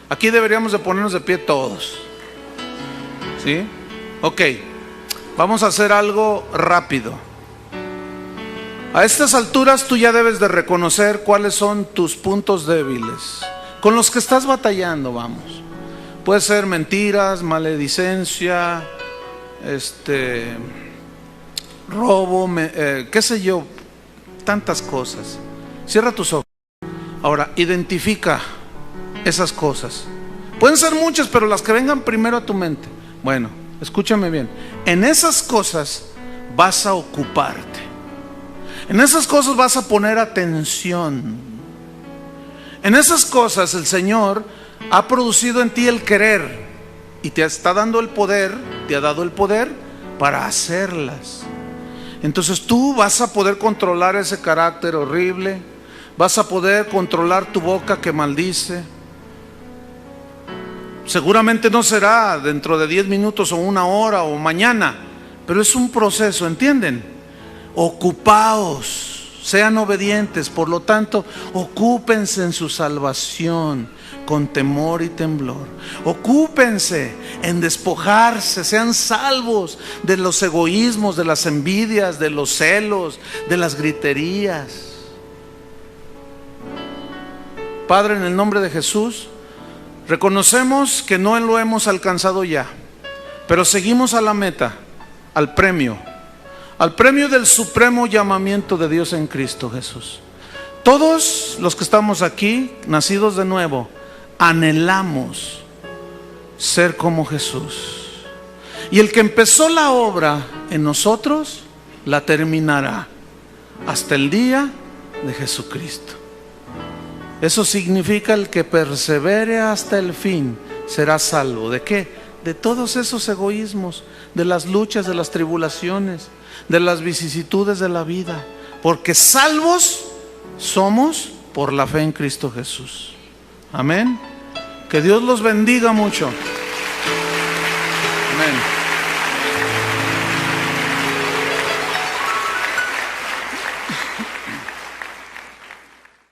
Aquí deberíamos de ponernos de pie todos. ¿Sí? Ok, vamos a hacer algo rápido. A estas alturas tú ya debes de reconocer cuáles son tus puntos débiles, con los que estás batallando, vamos. Puede ser mentiras, maledicencia, robo, qué sé yo, tantas cosas. Cierra tus ojos. Ahora, identifica esas cosas. Pueden ser muchas, pero las que vengan primero a tu mente. Bueno, escúchame bien. En esas cosas vas a ocuparte. En esas cosas vas a poner atención. En esas cosas el Señor ha producido en ti el querer y te está dando el poder, te ha dado el poder para hacerlas. Entonces tú vas a poder controlar ese carácter horrible, vas a poder controlar tu boca que maldice. Seguramente no será dentro de 10 minutos o una hora o mañana, pero es un proceso, ¿entienden? Ocupaos. Sean obedientes, por lo tanto, ocúpense en su salvación con temor y temblor. Ocúpense en despojarse, sean salvos de los egoísmos, de las envidias, de los celos, de las griterías. Padre, en el nombre de Jesús, reconocemos que no lo hemos alcanzado ya, pero seguimos a la meta, al premio del supremo llamamiento de Dios en Cristo Jesús. Todos los que estamos aquí, nacidos de nuevo, anhelamos ser como Jesús. Y el que empezó la obra en nosotros, la terminará hasta el día de Jesucristo. Eso significa el que persevere hasta el fin será salvo. ¿De qué? De todos esos egoísmos, de las luchas, de las tribulaciones, de las vicisitudes de la vida, porque salvos somos por la fe en Cristo Jesús. Amén. Que Dios los bendiga mucho. Amén.